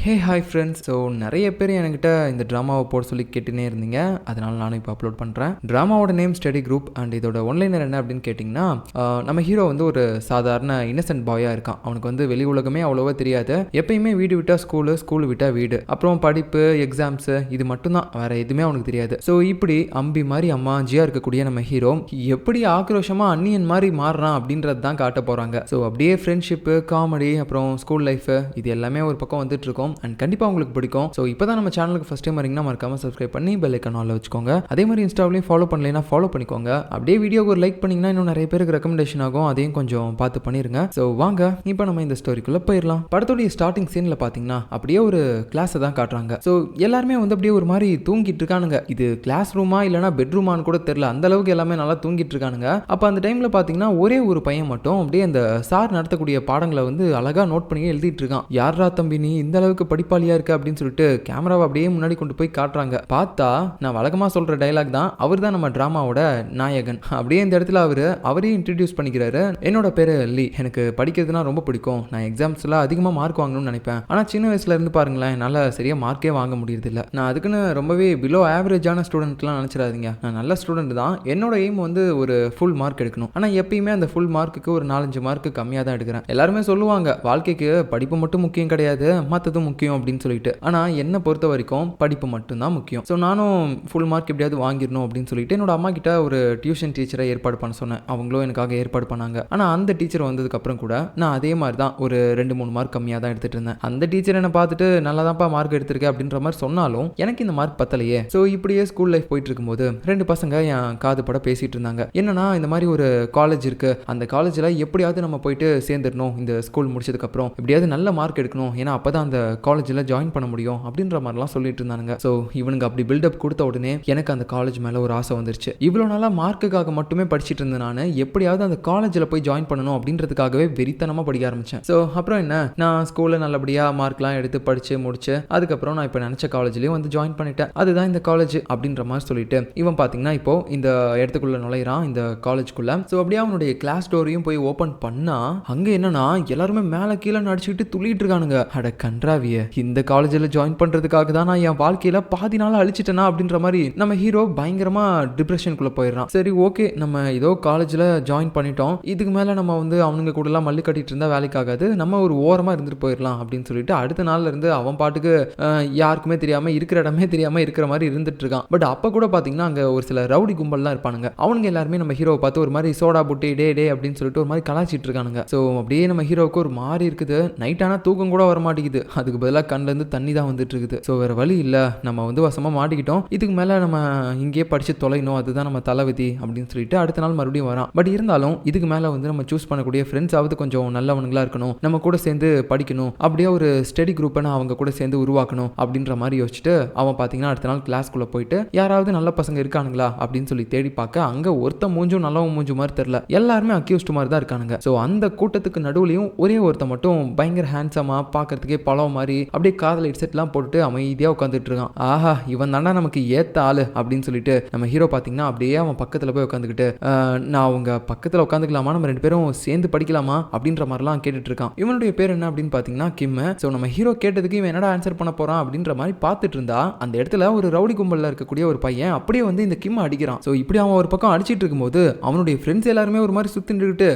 Hey hi friends. So நிறைய பேர் என்கிட்ட இந்த ட்ராமாவை போட சொல்லி கேட்டுனே இருந்தீங்க. அதனால நானும் இப்போ அப்லோட் பண்ணுறேன். ட்ராமாவோட நேம் ஸ்டடி குரூப் அண்ட் இதோட ஒன்லைனர் என்ன அப்படின்னு கேட்டிங்கன்னா, நம்ம ஹீரோ வந்து ஒரு சாதாரண இன்னசென்ட் பாயாக இருக்கான். அவனுக்கு வந்து வெளி உலகமே அவ்வளோவா தெரியாது. எப்பயுமே வீடு விட்டால் ஸ்கூலு விட்டால் வீடு, அப்புறம் படிப்பு எக்ஸாம்ஸு இது மட்டும்தான், வேறு எதுவுமே அவனுக்கு தெரியாது. ஸோ இப்படி அம்பி மாதிரி அம்மாஞ்சியாக இருக்கக்கூடிய நம்ம ஹீரோ எப்படி ஆக்ரோஷமாக அன்னியன் மாதிரி மாறுறான் அப்படின்றது தான் காட்ட போகிறாங்க. ஸோ அப்படியே ஃப்ரெண்ட்ஷிப்பு, காமெடி, அப்புறம் ஸ்கூல் லைஃபு இது எல்லாமே ஒரு பக்கம் வந்துட்டு இருக்கும். அண்ட் கண்டிப்பாக உங்களுக்கு பிடிக்கும். ஸோ இப்போ தான் நம்ம சேனலுக்கு ஃபஸ்ட் டைம் வரீங்கன்னா மறக்காம சப்ஸ்கிரைப் பண்ணி பெல் ஐக்கான் ஆல்ல வச்சுக்கோங்க. அதே மாதிரி இன்ஸ்டாவிலையும் ஃபாலோ பண்ணலைன்னா ஃபாலோ பண்ணிக்கோங்க. அப்படியே வீடியோக்கு ஒரு லைக் பண்ணிங்கன்னா இன்னும் நிறைய பேருக்கு ரெக்கமெண்டேஷன் ஆகும். அதையும் கொஞ்சம் பார்த்து பண்ணிருங்க. ஸோ வாங்க இப்போ நம்ம இந்த ஸ்டோரிக்குள்ளே போயிடலாம். படத்தோடைய ஸ்டார்டிங் சீனில் பார்த்தீங்கன்னா அப்படியே ஒரு கிளாஸை தான் காட்டுறாங்க. ஸோ எல்லாருமே வந்து அப்படியே ஒரு மாதிரி தூங்கிட்டு இருக்கானுங்க. இது கிளாஸ் ரூமா இல்லைனா பெட்ரூமான்னு கூட தெரியல, அந்த அளவுக்கு எல்லாமே நல்லா தூங்கிட்டு இருக்கானுங்க. அப்போ அந்த டைமில் பார்த்தீங்கன்னா ஒரே ஒரு பையன் மட்டும் அப்படியே அந்த சார் நடத்தக்கூடிய பாடங்களை வந்து அழகாக நோட் பண்ணி எழுதிட்டு இருக்கான். யாரா தம்பி நீ இந்த அளவுக்கு படிப்பாளியா இருக்க அப்படின்னு சொல்லிட்டு கேமராவை அப்படியே முன்னாடி கொண்டு போய் காட்டுறாங்க. பார்த்தா நான் வழக்கமா சொல்ற டைலாக் தான், அவர் தான் நம்ம டிராமாவோட நாயகன். அப்படியே இந்த இடத்துல அவரே இன்ட்ரடியூஸ் பண்ணிக்கிறாரு. என்னோட பேரு லீ, எனக்கு படிக்கிறதுனா ரொம்ப பிடிக்கும், நான் எக்ஸாம்ஸ்ல அதிகமா மார்க் வாங்கணும்னு நினைப்பேன். ஆனா சின்ன வயசுல இருந்து பாருங்களேன் என்னால சரியா மார்க்கே வாங்க முடியறது இல்ல. நான் அதுக்குன்னு ரொம்பவே பிலோ ஆவரேஜான ஸ்டூடெண்ட்லாம் நினைச்சிடாதீங்க. நான் நல்ல ஸ்டூடெண்ட் தான். என்னோட எய்ம் வந்து ஒரு ஃபுல் மார்க் எடுக்கணும். ஆனா எப்பயுமே அந்த ஃபுல் மார்க்குக்கு ஒரு 4-5 மார்க் கம்மியா தான் எடுக்கிறேன். எல்லாருமே சொல்லுவாங்க வாழ்க்கைக்கு படிப்பு மட்டும் முக்கியம் கிடையாது, மற்றதும் முக்கியம் அப்படின்னு சொல்லிட்டு. ஆனால் என்னை பொறுத்த வரைக்கும் படிப்பு மட்டும்தான் முக்கியம். ஸோ நானும் ஃபுல் மார்க் எப்படியாவது வாங்கிடணும் அப்படின்னு சொல்லிட்டு என்னோட அம்மா கிட்ட ஒரு டியூஷன் டீச்சரை ஏற்பாடு பண்ண சொன்னேன். அவங்களும் எனக்காக ஏற்பாடு பண்ணாங்க. ஆனால் அந்த டீச்சர் வந்ததுக்கு அப்புறம் கூட நான் அதே மாதிரி தான் ஒரு 2-3 மார்க் கம்மியாக தான் எடுத்துட்டு இருந்தேன். அந்த டீச்சர் என்னை பார்த்துட்டு நல்லா தான்ப்பா மார்க் எடுத்திருக்கேன் அப்படின்ற மாதிரி சொன்னாலும் எனக்கு இந்த மார்க் பத்தலையே. ஸோ இப்படியே ஸ்கூல் லைஃப் போயிட்டு இருக்கும்போது 2 பசங்க என் காது பட பேசிட்டு இருந்தாங்க. என்னன்னா இந்த மாதிரி ஒரு காலேஜ் இருக்கு, அந்த காலேஜில் எப்படியாவது நம்ம போயிட்டு சேர்ந்துடணும், இந்த ஸ்கூல் முடிச்சதுக்கு அப்புறம் எப்படியாவது நல்ல மார்க் எடுக்கணும், ஏன்னா அப்பதான் அந்த காலேஜில் ஜாயின் பண்ண முடியும் அப்படின்ற மாதிரிலாம் சொல்லிட்டு இருந்தானுங்க. ஸோ இவனுங்க அப்படி பில்டப் கொடுத்த உடனே எனக்கு அந்த காலேஜ் மேலே ஒரு ஆசை வந்துருச்சு. இவ்வளோ நாளாக மார்க்குக்காக மட்டுமே படிச்சுட்டு இருந்தேன். நான் எப்படியாவது அந்த காலேஜில் போய் ஜாயின் பண்ணணும் அப்படின்றதுக்காகவே வெறித்தனமாக படிக்க ஆரம்பித்தேன். ஸோ அப்புறம் என்ன, நான் ஸ்கூலில் நல்லபடியாக மார்க்லாம் எடுத்து படித்து முடிச்சு அதுக்கப்புறம் நான் இப்போ நினச்ச காலேஜ்லேயும் வந்து ஜாயின் பண்ணிட்டேன். அதுதான் இந்த காலேஜ் அப்படின்ற மாதிரி சொல்லிட்டு இவன் பார்த்தீங்கன்னா இப்போ இந்த இடத்துக்குள்ள நுழையிறான், இந்த காலேஜ்குள்ள. ஸோ அப்படியே அவனுடைய கிளாஸ் டோரையும் போய் ஓப்பன் பண்ணா அங்கே என்னன்னா எல்லாருமே மேலே கீழே நடிச்சுக்கிட்டு துள்ளிட்டு இருக்கானுங்க. அட கன்றாவிய, இந்த காலேஜில் ஜாயின் பண்ணுறதுக்காக தான் நான் என் வாழ்க்கையில் பாதி நாள் அழிச்சிட்டேனா அப்படின்ற மாதிரி நம்ம ஹீரோ பயங்கரமாக டிப்ரெஷனுக்குள்ளே போயிடுறான். சரி ஓகே, நம்ம ஏதோ காலேஜில் ஜாயின் பண்ணிட்டோம், இதுக்கு மேலே நம்ம வந்து அவனுங்க கூடலாம் மல்லு கட்டிட்டு இருந்தால் வேலைக்கு ஆகாது, நம்ம ஒரு ஓரமாக இருந்துட்டு போயிடலாம் அப்படின்னு சொல்லிட்டு அடுத்த நாள்ல இருந்து அவன் பாட்டுக்கு யாருக்குமே தெரியாமல் இருக்கிற இடமே தெரியாமல் இருக்கிற மாதிரி இருந்துட்டு இருக்கான். பட் அப்போ கூட பார்த்தீங்கன்னா அங்கே ஒரு சில ரவுடி கும்பல்லாம் இருப்பானுங்க. அவனுங்க எல்லாருமே நம்ம ஹீரோவை பார்த்து ஒரு மாதிரி சோடா புட்டி டே அப்படின்னு சொல்லிட்டு ஒரு மாதிரி கலாச்சிட்டு இருக்கானுங்க. ஸோ அப்படியே நம்ம ஹீரோவுக்கு ஒரு மாதிரி இருக்குது. நைட் ஆனால் தூக்கம் கூட வர மாட்டேங்குது, அதுக்கு பதிலாக கண்ணிலேருந்து தண்ணி தான் வந்துட்டு இருக்குது. ஸோ வேறு வழி இல்லை, நம்ம வந்து வசமாக மாட்டிக்கிட்டோம், இதுக்கு மேலே நம்ம இங்கேயே படித்து தொலைணும், அதுதான் நம்ம தலைவிதி அப்படின்னு சொல்லிட்டு அடுத்த நாள் மறுபடியும் வரான். பட் இருந்தாலும் இதுக்கு மேலே வந்து நம்ம சூஸ் பண்ணக்கூடிய ஃப்ரெண்ட்ஸாவது கொஞ்சம் நல்லவனுங்களா இருக்கணும், நம்ம கூட சேர்ந்து படிக்கணும், அப்படியே ஒரு ஸ்டடி குரூப்பை நான் அவங்க கூட சேர்ந்து உருவாக்கணும் அப்படின்ற மாதிரி யோசிச்சுட்டு அவன் பார்த்தீங்கன்னா அடுத்த நாள் கிளாஸ்க்குள்ளே போயிட்டு யாராவது நல்ல பசங்க இருக்கானுங்களா அப்படின்னு சொல்லி தேடி பார்க்க அங்கே ஒருத்த மூஞ்சும் நல்லவன் மூஞ்சும் மாதிரி தெரியல, எல்லாருமே அக்யூஸ்ட் மாதிரி தான் இருக்கானுங்க. ஸோ அந்த கூட்டத்துக்கு நடுவுலையும் ஒரே ஒருத்த மட்டும் பயங்கர ஹேண்ட்ஸமா பார்க்கறதுக்கே பழம் மாதிரி அப்படியே காதல் ஹெட்செட்லாம் போட்டுட்டு அமைதியாக உட்காந்துட்டு இருக்கான். ஆஹா, இவன் தாண்டா நமக்கு ஏத்த ஆளு அப்படின்னு சொல்லிட்டு நம்ம ஹீரோ பார்த்தீங்கன்னா அப்படியே அவன் பக்கத்தில் போய் உட்காந்துக்கிட்டு நான் அவங்க பக்கத்தில் உட்காந்துக்கலாமா, நம்ம 2 பேரும் சேர்ந்து படிக்கலாமா அப்படின்ற மாதிரிலாம் கேட்டுட்டு இருக்கான். இவனுடைய பேர் என்ன அப்படின்னு பார்த்தீங்கன்னா கிம். ஸோ நம்ம ஹீரோ கேட்டதுக்கு இவன் என்னடா ஆன்சர் பண்ண போறான் அப்படின்ற மாதிரி பார்த்துட்டு இருந்தா அந்த இடத்துல ஒரு ரவுடி கும்பலில் இருக்கக்கூடிய ஒரு பையன் அப்படியே வந்து இந்த கிம் அடிக்கிறான். ஸோ இப்படி அவன் ஒரு பக்கம் அடிச்சிட்டு இருக்கும்போது அவனுடைய ஃப்ரெண்ட்ஸ் எல்லாருமே ஒரு மாதிரி சுத்திட்டு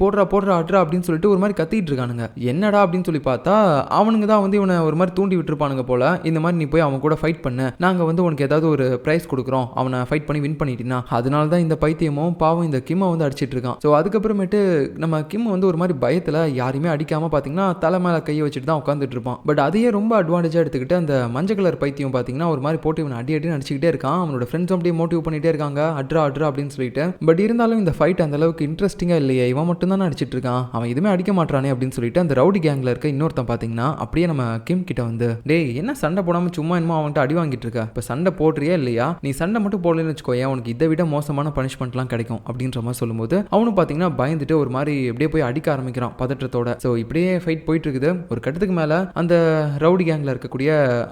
போடுறா அட்ரா அப்படின்னு சொல்லிட்டு ஒரு மாதிரி கத்திட்டு இருக்கானுங்க. என்னடா அப்படின்னு சொல்லி பார்த்தா அவனுங்க தான் வந்து இவனை ஒரு மாதிரி தூண்டி விட்டுருப்பானுங்க போல, இந்த மாதிரி நீ போய் அவன் கூட ஃபைட் பண்ண, நாங்கள் வந்து உனக்கு ஏதாவது ஒரு ப்ரைஸ் கொடுக்குறோம், அவனை ஃபைட் பண்ணி வின் பண்ணிட்டீங்கன்னா, அதனால தான் இந்த பைத்தியமும் பாவம் இந்த கிம்மை வந்து அடிச்சிட்டு இருக்கான். ஸோ அதுக்கப்புறமேட்டு நம்ம கிம் வந்து ஒரு மாதிரி பயத்தில் யாரையுமே அடிக்காமல் பார்த்தீங்கன்னா தலை மேலே கையை வச்சுட்டு தான் உட்காந்துட்டு இருப்பான். பட் அதையே ரொம்ப அட்வான்டேஜாக எடுத்துக்கிட்டு அந்த மஞ்சள் கலர் பைத்தியம் பார்த்தீங்கன்னா ஒரு மாதிரி போட்டு இவனை அடி அடிச்சுக்கிட்டே இருக்கான். அவனோட ஃப்ரெண்ட்ஸும் அப்படியே மோட்டிவ் பண்ணிட்டே இருக்காங்க, அட்ரா அப்படின்னு சொல்லிட்டு. பட் இருந்தாலும் இந்த ஃபைட் அந்த அளவுக்கு இன்ட்ரெஸ்டிங்காக இல்லையே, இவன் மட்டும் தான் அடிச்சிட்டு இருக்கான், அவன் எதுவுமே அடிக்க மாட்டானே அப்படின்னு சொல்லிட்டு அந்த ரவுடி கேங்ல இருக்க இன்னொருத்தன் பார்த்தீங்கன்னா அப்படியே நம்ம கிம் கிட்ட வந்து டேய் என்ன சண்டை போடாமல் சும்மா என்னமோ அவன்கிட்ட அடி வாங்கிட்டு இருக்க, இப்போ சண்டை போடுறியா இல்லையா, நீ சண்டை மட்டும் போடலன்னு வச்சுக்கோ, உனக்கு இதை விட மோசமான பனிஷ்மெண்ட்லாம் கிடைக்கும் அப்படின்ற மாதிரி சொல்லும்போது அவனும் பார்த்தீங்கன்னா பயந்துட்டு ஒரு மாதிரி எப்படியே போய் அடிக்க ஆரம்பிக்கிறான் பதற்றத்தோட. ஸோ இப்படியே ஃபைட் போயிட்டு இருக்குது. ஒரு கட்டத்துக்கு மேலே அந்த ரவுடி கேங்ல இருக்கக்கூடிய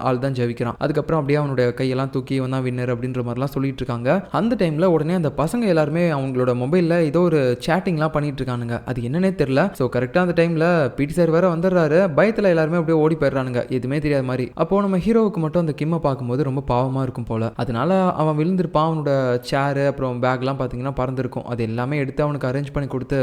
ஆள் தான் ஜெயிக்கிறான். அதுக்கப்புறம் அப்படியே அவனுடைய கையெல்லாம் தூக்கி இவன் தான் வின்னர் அப்படின்ற மாதிரிலாம் சொல்லிட்டு இருக்காங்க. அந்த டைம்ல உடனே அந்த பசங்க எல்லாருமே அவங்களோட மொபைலில் ஏதோ ஒரு சேட்டிங்லாம் பண்ணிட்டு இருக்கானுங்க, அது என்னன்னே தெரியல. ஸோ கரெக்டாக அந்த டைமில் பிடி சார் வேற வந்துடுறாரு. பயத்தில் எல்லாருமே அப்படியே ஓடி ஓடி போயிடுறானுங்க எதுவுமே தெரியாத மாதிரி. அப்போ நம்ம ஹீரோவுக்கு மட்டும் அந்த கிம்மை பார்க்கும்போது ரொம்ப பாவமா இருக்கும் போல. அதனால அவன் விழுந்திருப்பான். அவனோட சேரு அப்புறம் பேக்லாம் பார்த்தீங்கன்னா பறந்துருக்கும். அது எல்லாமே எடுத்து அவனுக்கு அரேஞ்ச் பண்ணி கொடுத்து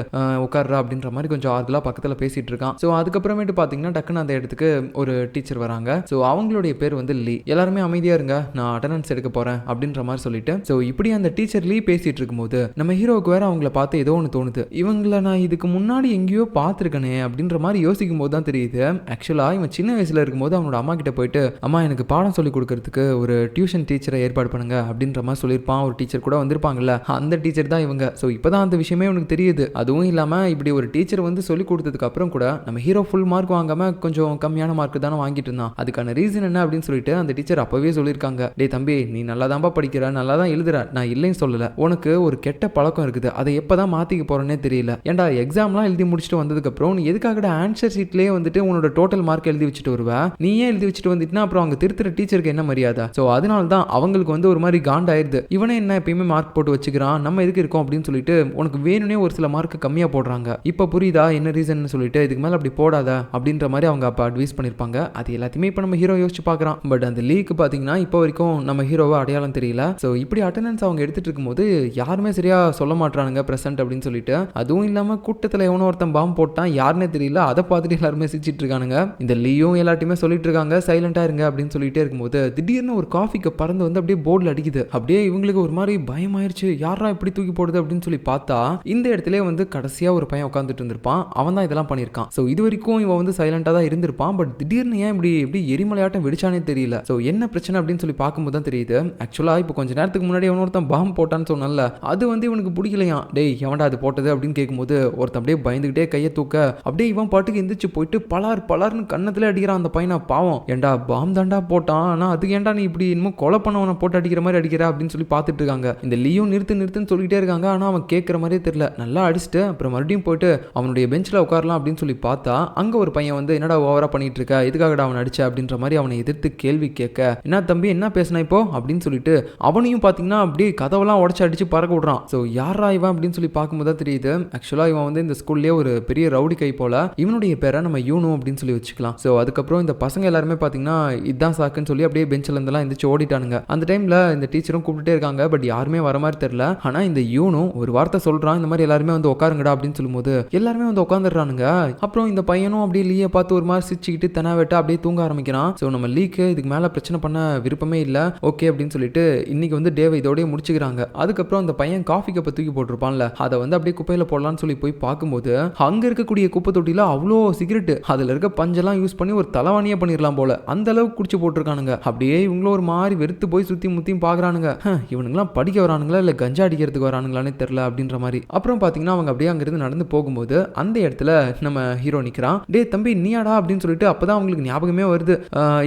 உட்கார்றா அப்படின்ற மாதிரி கொஞ்சம் ஆறுதலாக பக்கத்தில் பேசிட்டு இருக்கான். ஸோ அதுக்கப்புறமேட்டு பார்த்தீங்கன்னா டக்குன்னு அந்த இடத்துக்கு ஒரு டீச்சர் வராங்க. ஸோ அவங்களுடைய பேர் வந்து லீ. எல்லாருமே அமைதியாக இருங்க, நான் அட்டெண்டன்ஸ் எடுக்க போறேன் அப்படின்ற மாதிரி சொல்லிட்டு ஸோ இப்படி அந்த டீச்சர் லீ பேசிட்டு இருக்கும்போது நம்ம ஹீரோவுக்கு வேற அவங்கள பார்த்து ஏதோ ஒன்று தோணுது. இவங்கள நான் இதுக்கு முன்னாடி எங்கேயோ பார்த்துருக்கனே அப்படின்ற மாதிரி யோசிக்கும் போது தான் தெரியுது. ஆக்சுவலாக இவன் சின்ன வயசுல இருக்கும்போது அவனோட அம்மா கிட்ட போயிட்டு அம்மா எனக்கு பாடம் சொல்லி கொடுக்கறதுக்கு ஒரு டியூஷன் டீச்சரை ஏற்பாடு பண்ணுங்க அப்படின்ற மாதிரி சொல்லியிருப்பான். ஒரு டீச்சர் கூட வந்திருப்பாங்கல்ல, அந்த டீச்சர் தான் இவங்க. ஸோ இப்போதான் அந்த விஷயமே உனக்கு தெரியுது. அதுவும் இல்லாமல் இப்படி ஒரு டீச்சர் வந்து சொல்லி கொடுத்ததுக்கு அப்புறம் கூட நம்ம ஹீரோ ஃபுல் மார்க் வாங்காம கொஞ்சம் கம்மியான மார்க் தானே வாங்கிட்டு இருந்தான். அதுக்கான ரீசன் என்ன அப்படின்னு சொல்லிட்டு அந்த டீச்சர் அப்பவே சொல்லியிருக்காங்க. டே தம்பி, நீ நல்லா தான்ப்பா படிக்கிற, நல்லா தான் எழுதுற, நான் இல்லைன்னு சொல்லல. உனக்கு ஒரு கெட்ட பழக்கம் இருக்குது, அதை எப்பதான் மாத்திக்க போறேன்னே தெரியல. ஏன்டா எக்ஸாம்லாம் எழுதி முடிச்சுட்டு வந்ததுக்கு அப்புறம் நீ எதுக்காக ஆன்சர் ஷீட்லயே வந்துட்டு உன்னோட டோட்டல் மார்க் எழுதி வச்சுட்டு வருவ? நீ ஏன் எழுதி வச்சுட்டு வந்துட்டுனா அப்புறம் அங்க திருத்துற டீச்சருக்கு என்ன மரியாதை? ஸோ அதனால தான் அவங்களுக்கு வந்து ஒரு மாதிரி காண்டாயிருது. இவனே என்ன எப்பயுமே மார்க் போட்டு வச்சுக்கிறான், நம்ம எதுக்கு இருக்கோம் அப்படின்னு சொல்லிட்டு உனக்கு வேணும்னே ஒரு சில மார்க் கம்மியா போடுறாங்க. இப்ப புரியுதா என்ன ரீசன் சொல்லிட்டு? இதுக்கு மேல அப்படி போடாத அப்படின்ற மாதிரி அவங்க அப்ப அட்வைஸ் பண்ணிருப்பாங்க. அது எல்லாத்தையுமே இப்ப நம்ம ஹீரோ யோசிச்சு பார்க்கறான். பட் அந்த லீக்கு பாத்தீங்கன்னா இப்போ வரைக்கும் நம்ம ஹீரோவை அடையாளம் தெரியல. ஸோ இப்படி அட்டெண்டன்ஸ் அவங்க எடுத்துட்டு இருக்கும்போது யாருமே சரியா சொல்ல மாட்டானுங்க பிரசன்ட் அப்படின்னு சொல்லிட்டு. அதுவும் இல்லாம கூட்டத்தில் எவனோ ஒருத்தன் பாம்பு போட்டான், யாருன்னே தெரியல. அதை பார்த்துட்டு எல்லாருமே சிரிச்சிட்டு இருக்கானுங்க. இந்த லீயும் எல்லாத்தையுமே சொல்லிட்டு இருக்காங்க சைலண்டா இருங்க அப்படின்னு சொல்லிட்டே இருக்கும்போது திடீர்னு ஒரு காஃபிக்கு பறந்து வந்து அப்படியே போர்டில் அடிக்குது. அப்படியே இவங்களுக்கு ஒரு மாதிரி பயமாயிருச்சு. யாரா இப்படி தூக்கி போடுது அப்படின்னு சொல்லி பார்த்தா இந்த இடத்துல வந்து கடைசியா ஒரு பையன் உட்காந்துட்டு இருந்திருப்பான். அவன் தான் இதெல்லாம் பண்ணியிருக்கான். ஸோ இது வரைக்கும் இவன் வந்து சைலண்டா தான் இருந்திருப்பான். பட் திடீர்னு ஏன் இப்படி எரிமலையாட்டம் வெடிச்சானே தெரியல. ஸோ என்ன பிரச்சனை அப்படின்னு சொல்லி பார்க்கும்போது தான் தெரியுது. ஆக்சுவலா இப்போ கொஞ்ச நேரத்துக்கு முன்னாடி அவன் ஒருத்தன் பாம்பு போட்டான்னு சொன்னால, அது வந்து இவனுக்கு பிடிக்கலையா. டேய் எவன்டா அது போட்டது அப்படின்னு கேட்கும்போது ஒருத்தன் அப்படியே பயந்துகிட்டே கையை தூக்க அப்படியே இவன் பாட்டுக்கு எந்திரிச்சு போயிட்டு பலார்னு கண்ணத்துல அடிக்கிறான் அந்த பையனை. பாவம், ஏண்டா பாம்பு தாண்டா போட்டான், ஆனா அதுக்கு ஏன்டா நீ இப்படி இன்னும் கொலை பண்ணவனை போட்டு அடிக்கிற மாதிரி அடிக்கிற அப்படின்னு சொல்லி பார்த்துட்டு இருக்காங்க. இந்த லீயும் நிறுத்துன்னு சொல்லிட்டே இருக்காங்க. ஆனா அவன் கேட்கிற மாதிரியே தெரியல. நல்லா அடிச்சுட்டு அப்புறம் மறுபடியும் போயிட்டு அவனுடைய பெஞ்சில் உட்காரலாம் அப்படின்னு சொல்லி பார்த்தா அங்க ஒரு பையன் வந்து என்னடா ஓவரா பண்ணிட்டு இருக்க, எதுக்காகடா அவன் அடிச்ச அப்படின்ற மாதிரி அவனை எதிர்த்து கேள்வி கேட்க, என்ன தம்பி என்ன பேசினா இப்போ அப்படின்னு சொல்லிட்டு அவனையும் பாத்தீங்கன்னா அப்படியே கதவெல்லாம் உடச்சு அடிச்சு பறக்க விடுறான். ஸோ யாரா இவன் அப்படின்னு சொல்லி பார்க்கும்போது தான் தெரியுது. ஆக்சுவலா இவன் வந்து இந்த ஸ்கூல்லேயே ஒரு பெரிய ரவுடி கை போல. இவனுடைய பேரை நம்ம யூனோ அப்படின்னு சொல்லி வச்சுக்கலாம். ஸோ அதுக்கப்புறம் இந்த பசங்க எல்லாருமே பாத்தீங்கன்னா இதுதான் சாக்குன்னு சொல்லி அப்படியே பெஞ்சில் இருந்தெல்லாம் எந்திரிச்சு ஓடிட்டானுங்க. அந்த டைம்ல இந்த டீச்சரும் கூப்பிட்டுட்டே இருக்காங்க. பட் யாருமே வர மாதிரி தெரியல. ஆனா இந்த யூனோ ஒரு வார்த்தை சொல்றான், இந்த மாதிரி எல்லாருமே வந்து உட்காருங்கடா அப்படின்னு சொல்லும்போது எல்லாருமே வந்து உட்காந்துடுறானுங்க. அப்புறம் இந்த பையனும் அப்படியே லீயை பார்த்து ஒரு மாதிரி சிரிச்சுக்கிட்டு தெனாவெட்டா அப்படியே தூங்க ஆரம்பிக்கிறான். ஸோ நம்ம லீக்கு இதுக்கு மேல பிரச்சனை பண்ண விருப்பமே இல்லை, ஓகே அப்படின்னு சொல்லிட்டு இன்னைக்கு வந்து டேவை இதோடய முடிச்சுக்கிறாங்க. அதுக்கப்புறம் அந்த பையன் காஃபி கப்பை தூக்கி போட்டிருப்பான்ல, அதை வந்து அப்படியே குப்பையில போடலான்னு சொல்லி போய் பார்க்கும்போது அங்க இருக்கக்கூடிய குப்பை தொட்டில அவ்வளோ சிகரெட், அதுல இருக்க பஞ்செல்லாம் யூஸ் பண்ணி ஒரு தலைவாணியா பண்ணிடலாம் போல, அந்த அளவுக்கு குடிச்சு போட்டிருக்கானுங்க. அப்படியே இவங்களும் ஒரு மாதிரி வெறுத்து போய் சுத்தி முத்தியும் பாக்குறானுங்க. இவனுங்களாம் படிக்க வரானுங்களா இல்ல கஞ்சா அடிக்கிறதுக்கு வரானுங்களானே தெரியல அப்படின்ற மாதிரி. அப்புறம் பாத்தீங்கன்னா அவங்க அப்படியே அங்கிருந்து நடந்து போகும்போது அந்த இடத்துல நம்ம ஹீரோ நிக்கிறான். டே தம்பி நீயாடா அப்படின்னு சொல்லிட்டு அப்பதான் அவங்களுக்கு ஞாபகமே வருது,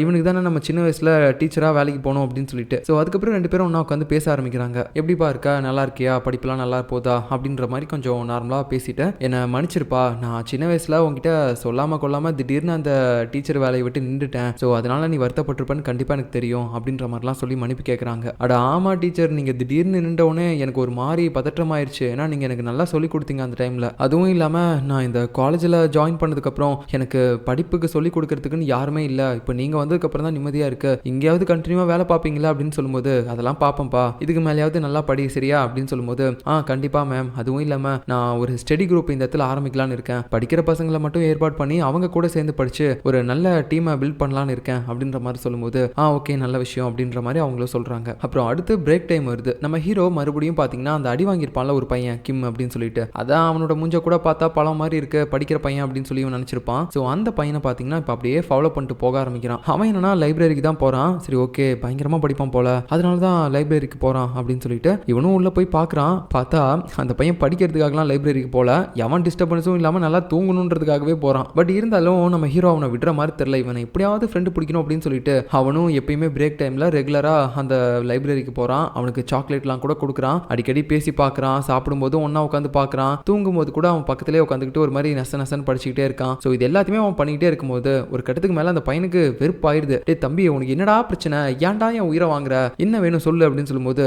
இவனுக்கு தானே நம்ம சின்ன வயசுல டீச்சரா வேலைக்கு போனோம் அப்படின்னு சொல்லிட்டு. ஸோ அதுக்கப்புறம் ரெண்டு பேரும் ஒன்னா உட்காந்து பேச ஆரம்பிக்கிறாங்க. எப்படிப்பா இருக்கா, நல்லா இருக்கியா, படிப்பெல்லாம் நல்லா போதா அப்படின்ற மாதிரி கொஞ்சம் நார்மலா பேசிட்டு, என்னை மன்னிச்சிருப்பா, நான் சின்ன வயசுல உங்ககிட்ட சொல்லாம கொள்ளாம திடீர்னு அந்த டீச்சர் வேலையை விட்டு நின்றுட்டேன். ஸோ அதனால நீ வருத்தப்பட்டிருப்பேன்னு கண்டிப்பா எனக்கு தெரியும் அப்படின்ற மாதிரிலாம் சொல்லி மன்னிப்பு கேட்கறாங்க. அட ஆமா டீச்சர், நீங்க திடீர்னு நின்றவுடனே எனக்கு ஒரு மாதிரி பதற்றமாயிருச்சு. ஏன்னா நீங்க எனக்கு நல்லா சொல்லி கொடுத்தீங்க அந்த டைம்ல. அதுவும் இல்லாம நான் இந்த காலேஜில் ஜாயின் பண்ணதுக்கு அப்புறம் எனக்கு படிப்புக்கு சொல்லி கொடுக்கறதுக்குன்னு யாருமே இல்லை. இப்போ நீங்க வந்ததுக்கு அப்புறம் தான் நிம்மதியா இருக்கு. எங்கேயாவது கண்டினியூவா வேலை பார்ப்பீங்களா அப்படின்னு சொல்லும்போது அதெல்லாம் பார்ப்பேன்ப்பா, இதுக்கு மேலேயாவது நல்லா படி சரியா அப்படின்னு சொல்லும்போது கண்டிப்பா மேம், அதுவும் இல்லாம நான் ஒரு ஸ்டடி குரூப் இந்த இடத்துல ஆரம்பிக்கலான்னு இருக்கேன். படிக்கிற பசங்களை மட்டும் ஏற்பாடு பண்ணி அவங்க கூட சேர்ந்து படிச்சு ஒரு நல்ல டீமை பில்ட் பண்ணலான்னு இருக்கேன் அப்படின்ற மாதிரி சொல்லும்போது ஓகே நல்ல விஷயம் அப்படின்ற மாதிரி அவங்களும் சொல்றாங்க. அப்புறம் அடுத்து பிரேக் டைம் வருது. நம்ம ஹீரோ மறுபடியும் பாத்தீங்கன்னா அந்த அடி வாங்கியிருப்பான்ல ஒரு பையன் கிம் அப்படின்னு சொல்லிட்டு, அதான் அவனோட மூஞ்ச கூட பார்த்தா பழம் மாதிரி இருக்கு, படிக்கிற பையன் அப்படின்னு சொல்லி நினைச்சிருப்பான். ஸோ அந்த பையனை பாத்தீங்கன்னா இப்போ அப்படியே ஃபாலோ பண்ணிட்டு போக ஆரம்பிக்கிறான். அவன் என்னன்னா லைப்ரரிக்கு தான் போறான். சரி ஓகே பயங்கரமா படிப்பான் போல, அதனால தான் லைப்ரரிக்கு போறான் அப்படின்னு சொல்லிட்டு இவனும் உள்ள போய் பார்க்கறான். பார்த்தா அந்த பையன் படிக்கிறதுக்காகலாம் லைப்ரரிக்கு போல, எவன் டிஸ்டர்பன்ஸும் இல்லாம நல்லா தூங்கணுன்றதுக்காகவே போறான். பட் இருந்தாலும் நம்ம ஹீரோ அவனை விடுற மாதிரி தெரியல. இவனை எப்படியாவது ஃப்ரெண்டு பிடிக்கணும் அப்படின்னு சொல்லிட்டு அவனும் எப்பயுமே பிரேக் டைம்ல ரெகுலரா அந்த லைப்ரரிக்கு போறான். அவனுக்கு சாக்லேட்லாம் கூட கொடுக்குறான். அடிக்கடி பேசி பார்க்கறான். சாப்பிடும்போது ஒன்னா உட்காந்து பார்க்கறான். தூங்கும்போது கூட அவன் பக்கத்திலே உட்காந்துக்கிட்டு ஒரு மாதிரி நசன்னு படிச்சுக்கிட்டே இருக்கான். ஸோ இது எல்லாத்தையுமே அவன் பண்ணிக்கிட்டே இருக்கும்போது ஒரு கட்டத்துக்கு மேல அந்த பையனுக்கு வெறுப்பாயிருது. டே தம்பி உனக்கு என்னடா பிரச்சனை, ஏன்டா என் உயிரை வாங்குற, என்ன வேணும் சொல்லு அப்படின்னு சொல்லும்போது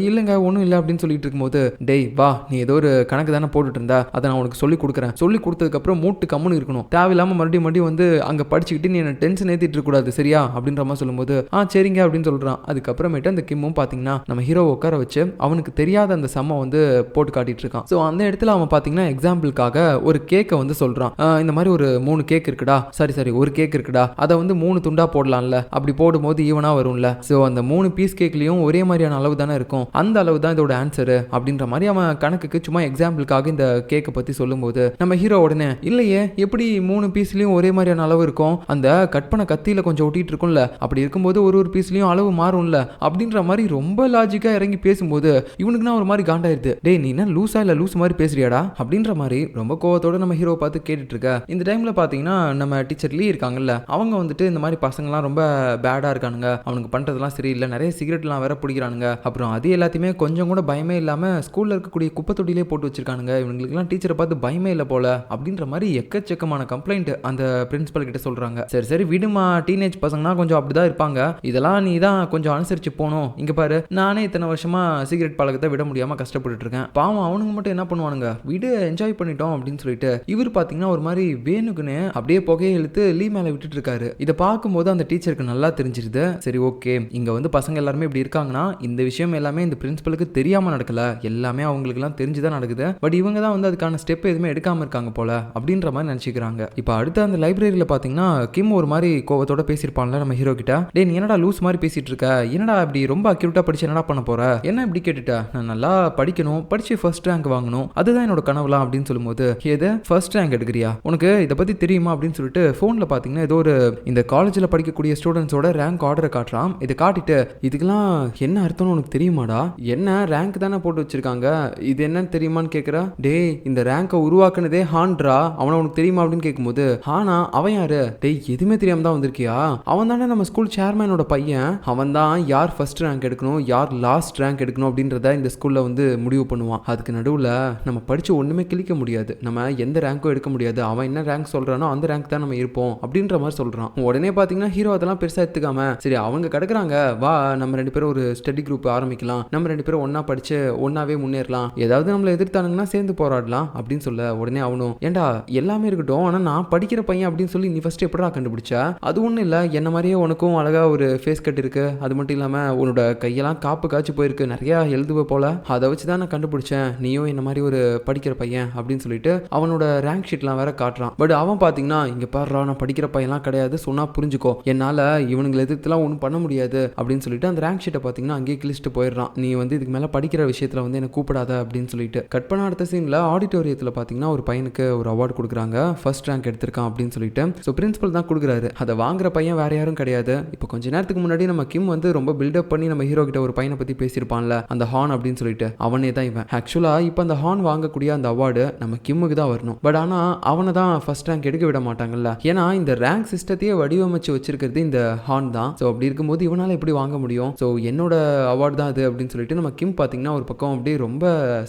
இல்லைங்க ஒன்றும் இல்லை அப்படின்னு சொல்லிட்டு இருக்கும்போது, டேய் வா நீ ஏதோ ஒரு கணக்கு தானே போட்டுட்டு இருந்தா, அதை நான் உனக்கு சொல்லி கொடுக்குறேன். சொல்லி கொடுத்ததுக்கு அப்புறம் மூட்டு கம்முன்னு இருக்கணும். தேவையில்லாம மறுபடியும் வந்து அங்க படிச்சுக்கிட்டு நீ என்ன டென்ஷன் ஏத்திட்டு இருக்க கூடாது சரியா அப்படின்ற மாதிரி சொல்லும்போது சரிங்க அப்படின்னு சொல்றான். அதுக்கப்புறமேட்டு அந்த கிம்மும் பாத்தீங்கன்னா நம்ம ஹீரோ உட்கார வச்சு அவனுக்கு தெரியாத அந்த சம்ம வந்து போட்டு காட்டிட்டு இருக்கான். ஸோ அந்த இடத்துல அவன் பாத்தீங்கன்னா எக்ஸாம்பிளுக்காக ஒரு கேக்கை வந்து சொல்றான். இந்த மாதிரி ஒரு 3 கேக் இருக்குடா, சரி ஒரு கேக் இருக்குடா, அதை வந்து 3 துண்டா போடலாம்ல, அப்படி போடும்போது ஈவனா வரும்ல. ஸோ அந்த 3 பீஸ் கேக்லயும் ஒரே மாதிரியான அளவு தானே இருக்கும், அந்த அளவு தான் இதோட ஆன்சரு அப்படின்ற மாதிரி அவன் கணக்குக்கு சும்மா எக்ஸாம்பிளுக்காக இந்த கேக்கை பத்தி சொல்லும்போது நம்ம ஹீரோ உடனே இல்லையே எப்படி 3 பீஸ்லயும் ஒரே மாதிரியான அளவு இருக்கும், அந்த கட் பண்ண கத்தியில கொஞ்சம் ஒட்டிட்டு இருக்கும்ல, அப்படி இருக்கும்போது ஒரு பீஸ்லயும் அளவு மாறும்ல அப்படின்ற மாதிரி ரொம்ப லாஜிக்கா இறங்கி பேசும்போது இவனுக்குனா ஒரு மாதிரி காண்டாயிருது. டேய் நீ என்ன லூசா இல்ல லூஸ் மாதிரி பேசுறியாடா அப்படின்ற மாதிரி ரொம்ப கோவத்தோட நம்ம ஹீரோ பார்த்து கேட்டுட்டு இருக்க. இந்த டைம்ல பாத்தீங்கன்னா நம்ம டீச்சர் லீ இருக்காங்கல்ல, அவங்க வந்துட்டு இந்த மாதிரி பசங்கலாம் ரொம்ப பேடா இருக்கானுங்க, அவனுக்கு பண்றதெல்லாம் சரியில்லை, நிறைய சிகரெட்லாம் வேற பிடிக்கிறானுங்க, அப்புறம் அது எல்லாத்தையுமே கொஞ்சம் கூட பயமே இல்லாம ஸ்கூல்ல இருக்கக்கூடிய குப்பை தொட்டிலே போட்டு வச்சிருக்கானுங்க, இவங்களுக்குலாம் டீச்சரை பார்த்து பயமே இல்லை போல அப்படின்ற மாதிரி எக்கச்சக்கமான கம்ப்ளைண்ட் அந்த பிரின்சிபல் கிட்ட சொல்றாங்க. சரி விடுமா, டீனேஜ் பசங்கன்னா கொஞ்சம் அப்படிதான் இருப்பாங்க, இதெல்லாம் நீ தான் கொஞ்சம் அனுசரிச்சு போகணும், இங்க பாரு நானே இத்தனை வருஷமா சிகரெட் பழக்கத்தை விட முடியாம கஷ்டப்பட்டு இருக்கேன், பாவம் அவனுங்க மட்டும் என்ன பண்ணுவானுங்க, விடு என்ஜாய் பண்ணிட்டோம் அப்படின்னு சொல்லிட்டு இவர் பாத்தீங்கன்னா ஒரு மாதிரி வேணுக்குன்னு அப்படியே புகையை இழுத்து லீ மேல விட்டுட்டு இருக்காரு. இதை பார்க்கும்போது அந்த டீச்சருக்கு நல்லா தெரிஞ்சிருது. சரி ஓகே, இங்க வந்து பசங்க எல்லாருமே இப்படி இருக்காங்கன்னா இந்த விஷயம் எல்லாமே இந்த பிரின்சிபலுக்கு தெரியாம நடக்கல, எல்லாமே அவங்களுக்கு எல்லாம் தெரிஞ்சுதான் நடக்குது, பட் இவங்க தான் வந்து அதுக்கான ஸ்டெப் எதுவுமே எடுக்காம இருக்காங்க போல அப்படின்ற மாதிரி நினைச்சுக்கிறாங்க. இப்போ அடுத்து அந்த லைப்ரரியில பாத்தீங்கன்னா கிம் ஒரு மாதிரி கோவத்தோட பேசியிருப்பான்ல நம்ம ஹீரோ கிட்ட, டேய் நீ என்னடா லூஸ் மாதிரி பேசிட்டு இருக்க, என்னடா இப்படி ரொம்ப அக்யூரேட்டா படிச்சு என்னடா பண்ண போற, என்ன இப்படி கேட்டுட்ட, நான் நல்லா படிக்கணும், படிச்சு ஃபர்ஸ்ட் ரேங்க் வாங்கணும், அதுதான் என்னோட கனவுலாம் அப்படின்னு சொல்லும்போது ஏது ஃபர்ஸ்ட் ரேங்க் எடுக்கிறியா, உனக்கு இதை பத்தி தெரியுமா அப்படின்னு சொல்லிட்டு போன்ல பாத்தீங்கன்னா ஏதோ ஒரு இந்த காலேஜ்ல படிக்கக்கூடிய ஸ்டூடெண்ட்ஸோட ரேங்க் ஆர்டரை காட்டுறான். இதை காட்டிட்டு இதுக்கெல்லாம் என்ன அர்த்தம்னு உனக்கு தெரியுமாடா, என்ன ரேங்க் தானே போட்டு வச்சிருக்காங்க, இது என்னன்னு தெரியுமான்னு கேட்குறா. டேய் இந்த ரேங்கை உருவாக்குனதே ஹான்ட்ரா, அவனை உனக்கு தெரியுமா அப்படின்னு கேட்கும்போது ஹானா அவன் யாரு, டேய் எதுவுமே தெரியாம தான் வந்திருக்கியா, அவன் தானே நம்ம ஸ்கூல் சேர்மேனோட பையன், அவன் தான் யார் ஃபர்ஸ்ட் ரேங்க் எடுக்கணும் யார் லாஸ்ட் ரேங்க் எடுக்கணும் அப்படின்றத இந்த ஸ்கூல்ல வந்து முடிவு பண்ணுவான். அதுக்கு நடுவில் நம்ம படிச்சு ஒண்ணுமே கிளிக்க முடியாது, நம்ம எந்த ரேங்க்கும் எடுக்க முடியாது, அவன் என்ன ரேங்க் சொல்றானோ அந்த ரேங்க் தான் நம்ம இருப்போம் அப்படின்ற மாதிரி சொல்றான். உடனே பாத்தீங்கன்னா ஹீரோ அதெல்லாம் பெருசா எடுத்துக்காம சரி அவங்க கிடக்குறாங்க, வா நம்ம 2 பேரும் ஒரு ஸ்டடி குரூப் ஆரம்பிக்கலாம், நம்ம 2 பேரும் ஒன்னா படிச்சு ஒன்னாவே முன்னேறலாம், ஏதாவது நம்மளை எதிர்த்தானுங்கன்னா சேர்ந்து போராடலாம் அப்படின்னு சொல்ல உடனே அவனும் ஏண்டா எல்லாமே இருக்கட்டும், ஆனா நான் படிக்கிற பையன் அப்படின்னு சொல்லி நீ ஃபர்ஸ்ட் எப்படா கண்டுபிடிச்ச, அது ஒன்றும் இல்லை என்ன மாதிரியே உனக்கும் அழகா ஒரு ஃபேஸ் கட் இருக்கு, அது மட்டும் இல்லாம உன்னோட கையெல்லாம் காப்பு காய்ச்சி போயிருக்கு, நிறைய எழுதுவ போல, அதை வச்சு தான் நான் கண்டுபிடிச்சேன் நீயும் என்ன மாதிரி ஒரு படிக்கிற பையன் அப்படின்னு சொல்லிட்டு அவனோட ரேங்க் ஷீட்லாம் வேற காட்டுறான். பட் அவன் பாத்தீங்கன்னா இங்க பாடுறா நான் படிக்கிற பையன்லாம் கிடையாது, சொன்னா புரிஞ்சுக்கோ, என்னால இவனுங்களை எதிர்த்துலாம் ஒன்றும் பண்ண முடியாது அப்படின்னு சொல்லிட்டு அந்த ரேங்க் ஷீட்டை பாத்தீங்கன்னா அங்கேயே கிழிச்சிட்டு போயிடுறான். நீ வந்து இதுக்கு மேல படிக்கிற விஷயத்துல வந்து என்ன கூப்பிடாத அப்படின்னு சொல்லிட்டு கட் பண்ண அடுத்த சீன்ல ஆடிட்டோரியத்துல பாத்தீங்கன்னா ஒரு பையனுக்கு ஒரு அவார்டு கொடுக்குறாங்க, ஃபர்ஸ்ட் ரேங்க் எடுத்திருக்கான் அப்படின்னு சொல்லிட்டு. ஸோ பிரின்சிபல் தான் கொடுக்குறாரு, அதை வாங்குற பையன் வேற யாரும் கிடையாது. இப்போ கொஞ்ச நேரத்துக்கு முன்னாடி நம்ம கிம் வந்து ரொம்ப பில்டப் பண்ணி நம்ம ஹீரோ கிட்ட ஒரு பையனை பத்தி பேசியிருப்பான்ல அந்த ஹான் அப்படின்னு சொல்லிட்டு, அவனே தான் இவன். ஆக்சுவலா இப்போ அந்த ஹான் வாங்கக்கூடிய அந்த அவார்டு நம்ம கிம்முக்கு தான் வரணும், பட் ஆனா அவனை தான் ஃபர்ஸ்ட் ரேங்க் எடுக்க விட மாட்டாங்கல்ல, ஏன்னா இந்த ரேங்க் சிஸ்டத்தையே வடிவமைச்சு வச்சிருக்கிறது இந்த ஹான் தான். ஸோ அப்படி இருக்கும்போது இவனால எப்படி வாங்க முடியும், ஸோ என்னோட அவார்டு தான் அது அப்படின்னு சொல்லிட்டு நம்ம கிம் பாத்தீங்கன்னா ஒரு பக்கம் அப்படியே ரொம்ப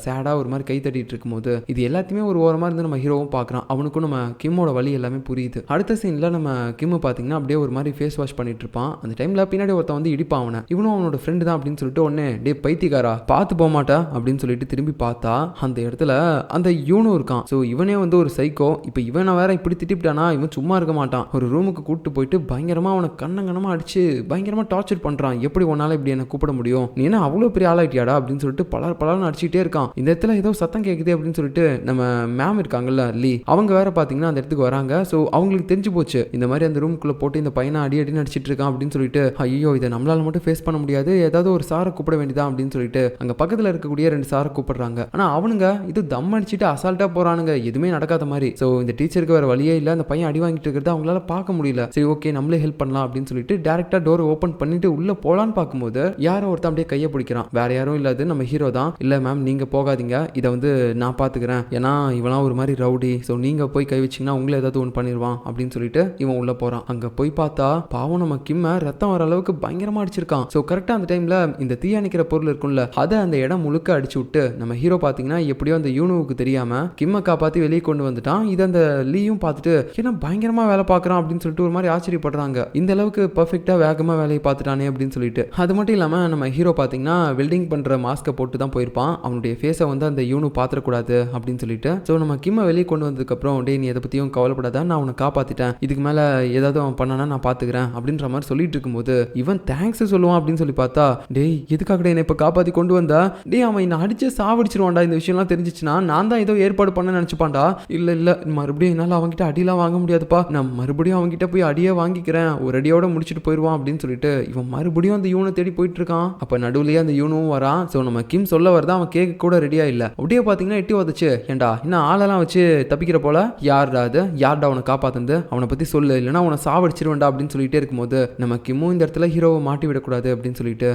சேடா ஒரு மாதிரி கை தட்டிட்டு இருக்கும்போது இது எல்லாத்தையுமே ஒரு ஓரமா இருந்து நம்ம ஹீரோவும் பாக்குறான். அவனுக்கும் நம்ம கிம்மோட வழி எல்லாமே புரியுது. அடுத்த சீன்ல நம்ம கிம் பாத்தீங்கன்னா அப்படியே ஒரு மாதிரி ஃபேஸ் வாஷ் பண்ணிட்டு இருப்பான். அந்த டைம்ல பின்னாடி ஒருத்தன் வந்து இடிப்பான் அவனை, இவனும் அவனோட ஃப்ரெண்டு தான் அப்படின்னு சொல்லிட்டு உடனே டே பைத்தியக்காரா பார்த்து போக மாட்டா அப்படின்னு சொல்லிட்டு திரும்பி பார்த்தா அந்த இடத்துல அந்த யூனும் இருக்கான். ஸோ இவனே வந்து ஒரு சைக்கோ, இப்போ இவனை வேற இப்படி திட்டிவிட்டானா இவன் சும்மா இருக்க மாட்டான், ஒரு ரூமுக்கு கூப்பிட்டு போயிட்டு பயங்கரமா அவனை கண்ணங்கனமா அடிச்சு பயங்கரமா டார்ச்சர் பண்றான். எப்படி உன்னால இப்படி என்ன கூப்பிட முடியும், நீ என்ன அவ்வளோ பெரிய ஆளாயிட்டியாடா அப்படின்னு சொல்லிட்டு பலர்னு அடிச்சுட்டே இருக்கான். இந்த இடத்துல ஏதோ சத்தம் கேட்குது அப்படின்னு சொல்லிட்டு நம்ம மேம் இருக்காங்கல்ல லீ, அவங்க வேற பாத்தீங்கன்னா அந்த இடத்துக்கு வராங்க. ஸோ அவங்களுக்கு தெரிஞ்சு போச்சு இந்த மாதிரி அந்த ரூமுக்குள்ள போட்டு இந்த பையனை அடி நடிச்சிட்டு இருக்கான் அப்படின்னு சொல்லிட்டு, ஐயோ இதை நம்மளால மட்டும் ஃபேஸ் பண்ண முடியாது, ஏதாவது ஒரு சாரை கூப்பிட வேண்டியதான் அப்படின்னு சொல்லிட்டு அங்க பக்கத்துல இருக்கக்கூடிய 2 சாரை கூப்பிடுறாங்க. ஆனா அவனுங்க இது தம் அடிச்சுட்டு அசால்ட்டா போறானுங்க, எதுவுமே நடக்காத மாதிரி. ஸோ இந்த டீச்சருக்கு வேற வழியே இல்லை, அந்த பையன் அடி வாங்கிட்டு இருக்கிறத அவங்களால பார்க்க முடியல. சரி ஓகே நம்மளே ஹெல்ப் பண்ணலாம் அப்படின்னு சொல்லிட்டு டேரக்டா டோர் ஓபன் பண்ணிட்டு உள்ள போலான்னு பார்க்கும்போது யாரோ ஒருத்தன் அப்படியே கையை பிடிக்கிறான். வேற யாரும் இல்லாது நம்ம ஹீரோ தான். இல்ல மேம் நீங்க போகாதீங்க, இதை வந்து நான் பாத்துக்கிறேன், ஏன்னா இவெல்லாம் ஒரு மாதிரி ரவுடி, ஸோ நீங்க போய் கை வச்சீங்கன்னா உங்களை ஏதாவது ஒன்று பண்ணிடுவான் அப்படின்னு சொல்லிட்டு இவன் உள்ள போறான். அங்க போய் பார்த்தா பாவம் நம்ம கிம்ம ரத்தம் வர அளவுக்கு பயங்கரமா அடிச்சிருக்கான். ஸோ கரெக்டா அந்த டைம்ல இந்த தீயணைக்கிற பொருள் இருக்கும்ல அதை அந்த இடம் முழுக்க அடிச்சு விட்டு நம்ம ஹீரோ பாத்தீங்கன்னா எப்படியோ அந்த யூனுவுக்கு தெரியாம கிம்ம காப்பாத்தி வெளியே கொண்டு வந்துட்டான். இதை அந்த லீயும் பார்த்துட்டு ஏன்னா பயங்கரமா வேலை பார்க்கறான் அப்படின்னு சொல்லிட்டு ஒரு மாதிரி ஆச்சரியப்படுறாங்க, இந்த அளவுக்கு பர்ஃபெக்டா வேகமா வேலையை பார்த்துட்டானே அப்படின்னு சொல்லிட்டு. அது மட்டும் இல்லாம நம்ம ஹீரோ பாத்தீங்கன்னா வெல்டிங் பண்ற மாஸ்கை போட்டு தான் போயிருப்பான், அவனுடைய ஃபேஸை வந்து அந்த யூனு பாத்திரக்கூடாது அப்படின்னு சொல்லிட்டு. ஸோ நம்ம கிம்ம வெளியே கொண்டு வந்ததுக்கு அப்புறம் டே நீ எதை பத்தியும் கவலைப்படாத, நான் உன்னை காப்பாத்துறேன் காப்பாத்திட்டேன், இதுக்கு மேல ஏதாவது அவன் பண்ணானா நான் பாத்துக்கிறேன் அப்படின்ற மாதிரி சொல்லிட்டு இருக்கும்போது இவன் தேங்க்ஸ் சொல்லுவான் அப்படின்னு சொல்லி பார்த்தா, டேய் எதுக்காக என்ன இப்ப காப்பாத்தி கொண்டு வந்தா, டேய் அவன் என்ன அடிச்சு சாவடிச்சிருவான்டா, இந்த விஷயம்லாம் தெரிஞ்சிச்சுன்னா நான் தான் ஏதோ ஏற்பாடு பண்ண நினைச்சுப்பான்டா, இல்ல இல்ல மறுபடியும் என்னால அவன்கிட்ட அடியெல்லாம் வாங்க முடியாதுப்பா, நான் மறுபடியும் அவன்கிட்ட போய் அடியே வாங்கிக்கிறேன், ஒரு அடியோட முடிச்சுட்டு போயிடுவான் அப்படின்னு சொல்லிட்டு இவன் மறுபடியும் அந்த யூனை தேடி போயிட்டு இருக்கான். அப்ப நடுவுலயே அந்த யூனும் வரான். ஸோ நம்ம கிம் சொல்ல வரதா அவன் கேட்க கூட ரெடியா இல்ல. அப்படியே பாத்தீங்கன்னா எட்டி வதச்சு, ஏண்டா இன்னும் ஆளெல்லாம் வச்சு தப்பிக்கிற போல, யார்டா அது, யார்டா அவனை காப்பாத்துந்து, அவனை பத்தி சொல்லு, இல்லைன்னா அவனை சாவடிச்சிருவேன்டா அப்படின்னு சொல்லிட்டே இருக்கும்போது நம்ம கிம்மும் இந்த இடத்துல ஹீரோவை மாட்டி விடக்கூடாது அப்படின்னு சொல்லிட்டு,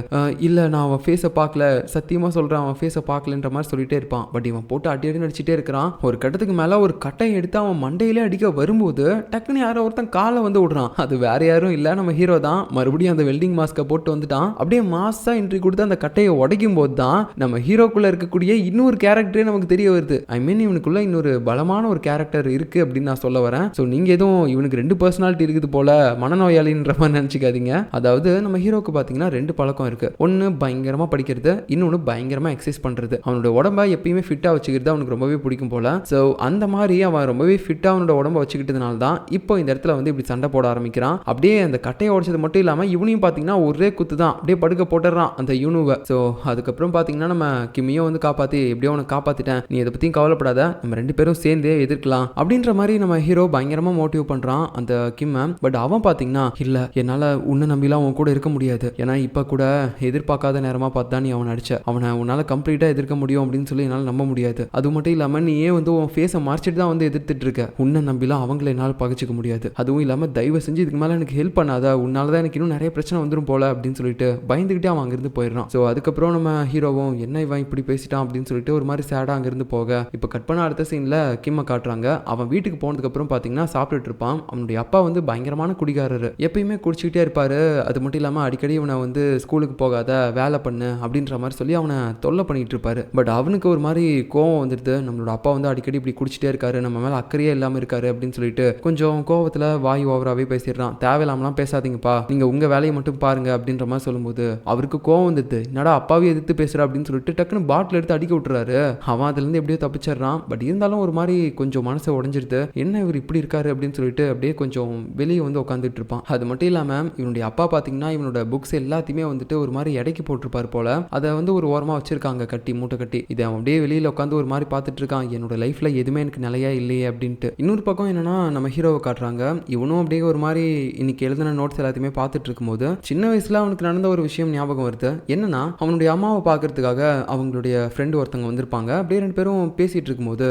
இல்ல நான் அவன் ஃபேஸை பார்க்கல, சத்தியமா சொல்றேன் அவன் ஃபேஸை பார்க்கலன்ற மாதிரி சொல்லிட்டே இருப்பான். பட் இவன் போட்டு அடி அடி நடிச்சிட்டே இருக்கிறான். ஒரு கட்டத்துக்கு மேல ஒரு கட்டையை எடுத்து அவன் மண்டையிலே அடிக்க வரும்போது டக்குன்னு யாரோ ஒருத்தன் காலை வந்து விடுறான். அது வேற யாரும் இல்ல, நம்ம ஹீரோ தான். மறுபடியும் அந்த வெல்டிங் மாஸ்கை போட்டு வந்துட்டான். அப்படியே மாசா என்ட்ரி கொடுத்து அந்த கட்டையை உடைக்கும் போது தான் நம்ம ஹீரோக்குள்ள இருக்கக்கூடிய இன்னொரு கேரக்டரே நமக்கு தெரிய வருது. ஐ மீன் இவனுக்குள்ள இன்னொரு பலமான ஒரு கேரக்டர் இருக்கு அப்படின்னு நான் சொல்ல வரேன். ஸோ நீங்க எதுவும் இவனுக்கு 2 பர்சனாலிட்டி இருக்குது போல மனநோயாளின்ற மாதிரி நினைச்சுக்காதீங்க. அதாவது நம்ம ஹீரோக்கு பாத்தீங்கன்னா 2 பழக்கம் இருக்கு. ஒன்னு பயங்கரமா படிக்கிறது, இன்னொன்னு பயங்கரமா எக்ஸசைஸ் பண்றது. அவனோட உடம்ப எப்பயுமே ஃபிட்டா வச்சுக்கிறது அவனுக்கு ரொம்பவே பிடிக்கும் போல. ஸோ அந்த மாதிரி அவன் ரொம்பவே ஃபிட்டா அவனோட உடம்ப வச்சுக்கிட்டதுனால தான் இப்போ இந்த இடத்துல வந்து இப்படி சண்டை போட ஆரம்பிக்கிறான். அப்படியே அந்த கட்டையை உடைச்சது மட்டும் இல்லாம இவனையும் பாத்தீங்கன்னா ஒரே குத்து தான் அப்படியே படுக்க போட்டுறான் அந்த யூனுவை. ஸோ அதுக்கப்புறம் பாத்தீங்கன்னா நம்ம கிம்மியும் வந்து காப்பாத்தி எப்படியோ அவனை காப்பாத்திட்டேன், நீ இதை பத்தியும் கவலைப்படாத, நம்ம 2 பேரும் சேர்ந்தே எதிர்க்கலாம் அப்படின்ற மாதிரி நம்ம ஹீரோ பயங்கரமா மோட்டிவ் பண்றான் அந்த கிம்ம. பட் அவன் பாத்தீங்கன்னா இல்ல என்னால உன்னை நம்பிலாம் அவன் கூட இருக்க முடியாது, ஏன்னா இப்ப கூட எதிர்பார்க்காத நேரமா பார்த்தா நீ அவனை அடிச்ச, அவனை உன்னால கம்ப்ளீட்டா எதிர்க்க முடியும் அப்படின்னு சொல்லி என்னால நம்ப முடியாது. அது மட்டும் இல்லாம நீ ஏன் வந்து உன் ஃபேஸை மறைச்சிட்டு தான் வந்து எதிர்த்துட்டு இருக்க, உன்னை நம்பிலாம் அவங்கள என்னால் பகிச்சிக்க முடியாது, அதுவும் இல்லாம தயவு செஞ்சு இதுக்கு மேல எனக்கு ஹெல்ப் பண்ணாத, உன்னாலதான் எனக்கு இன்னும் நிறைய பிரச்சனை வந்துடும் போல அப்படின்னு சொல்லிட்டு பயந்துகிட்டே அவன் அங்கிருந்து போயிடுறான். ஸோ அதுக்கப்புறம் நம்ம ஹீரோவும் என்ன இவன் இப்படி பேசிட்டான் அப்படின்னு சொல்லிட்டு ஒரு மாதிரி சேடா அங்கிருந்து போக, இப்போ கட் பண்ண அடுத்த சீன்ல கிம்ம காட்டுறாங்க. அவன் வீட்டுக்கு போனதுக்கு அப்புறம் பாத்தீங்கன்னா சாப்பிட்டுட்டு இருப்பான். அவனுடைய அப்பா வந்து பயங்கரமான குடிகாரரு, எப்பயுமே குடிச்சுக்கிட்டே இருப்பாரு. அது மட்டும் இல்லாம அடிக்கடி இவனை வந்து ஸ்கூலுக்கு போகாத, வேலை பண்ணு அப்படின்ற மாதிரி சொல்லி அவனை தொல்லை பண்ணிட்டு இருப்பாரு. பட் அவனுக்கு ஒரு மாதிரி கோவம் வந்துடுது, நம்மளோட அப்பா வந்து அடிக்கடி இப்படி குடிச்சிட்டே இருக்காரு, நம்ம மேல அக்கறையே இல்லாம இருக்காரு அப்படின்னு சொல்லிட்டு கொஞ்சம் கோவத்துல வாய் ஓவராவே பேசிடுறான். தேவையில்லாமலாம் பேசாதீங்கப்பா, நீங்க உங்க வேலையை மட்டும் பாருங்க அப்படின்ற மாதிரி சொல்லும்போது அவருக்கு கோவம் வந்துடுது, என்னடா அப்பாவே எதிர்த்து பேசுற அப்படின்னு சொல்லிட்டு டக்குன்னு பாட்டில் எடுத்து அடிக்க விட்டுறாரு. அவன் அதுல இருந்து எப்படியோ தப்பிச்சிடறான். பட் இருந்தாலும் ஒரு மாதிரி கொஞ்சம் மனசை உடைஞ்சிருது, என்ன இவர் இப்படி இருக்காரு அப்படின்னு சொல்லிட்டு அப்படியே கொஞ்சம் வெளியே வந்து உட்காந்துட்டு இருப்பான். அது மட்டும் இல்லாம இவனுடைய அப்பா பாத்தீங்கன்னா இவனோட புக்ஸ் எல்லாத்தையுமே வந்துட்டு ஒரு மாதிரி எடைக்கு போட்டிருப்பாரு போல, அதை வந்து ஒரு ஓரமா வச்சிருக்காங்க கட்டி மூட்டை கட்டி. இதை அவன் அப்படியே வெளியில உட்காந்து ஒரு மாதிரி பார்த்துட்டு இருக்கான், என்னோட லைஃப்ல எதுவுமே எனக்கு நிலையா இல்லையே அப்படின்ட்டு. இன்னொரு பக்கம் என்னன்னா நம்ம ஹீரோவை காட்டுறாங்க. இவனும் அப்படியே ஒரு மாதிரி இன்னைக்கு எழுதின நோட்ஸ் எல்லாத்தையுமே பார்த்துட்டு இருக்கும்போது சின்ன வயசுல அவனுக்கு நடந்த ஒரு விஷயம் ஞாபகம் வருது. என்னன்னா அவனுடைய அம்மாவை பார்க்கறதுக்காக அவங்களுடைய ஃப்ரெண்டு ஒருத்தவங்க வந்திருப்பாங்க. அப்படியே 2 பேரும் பேசிட்டு இருக்கும்போது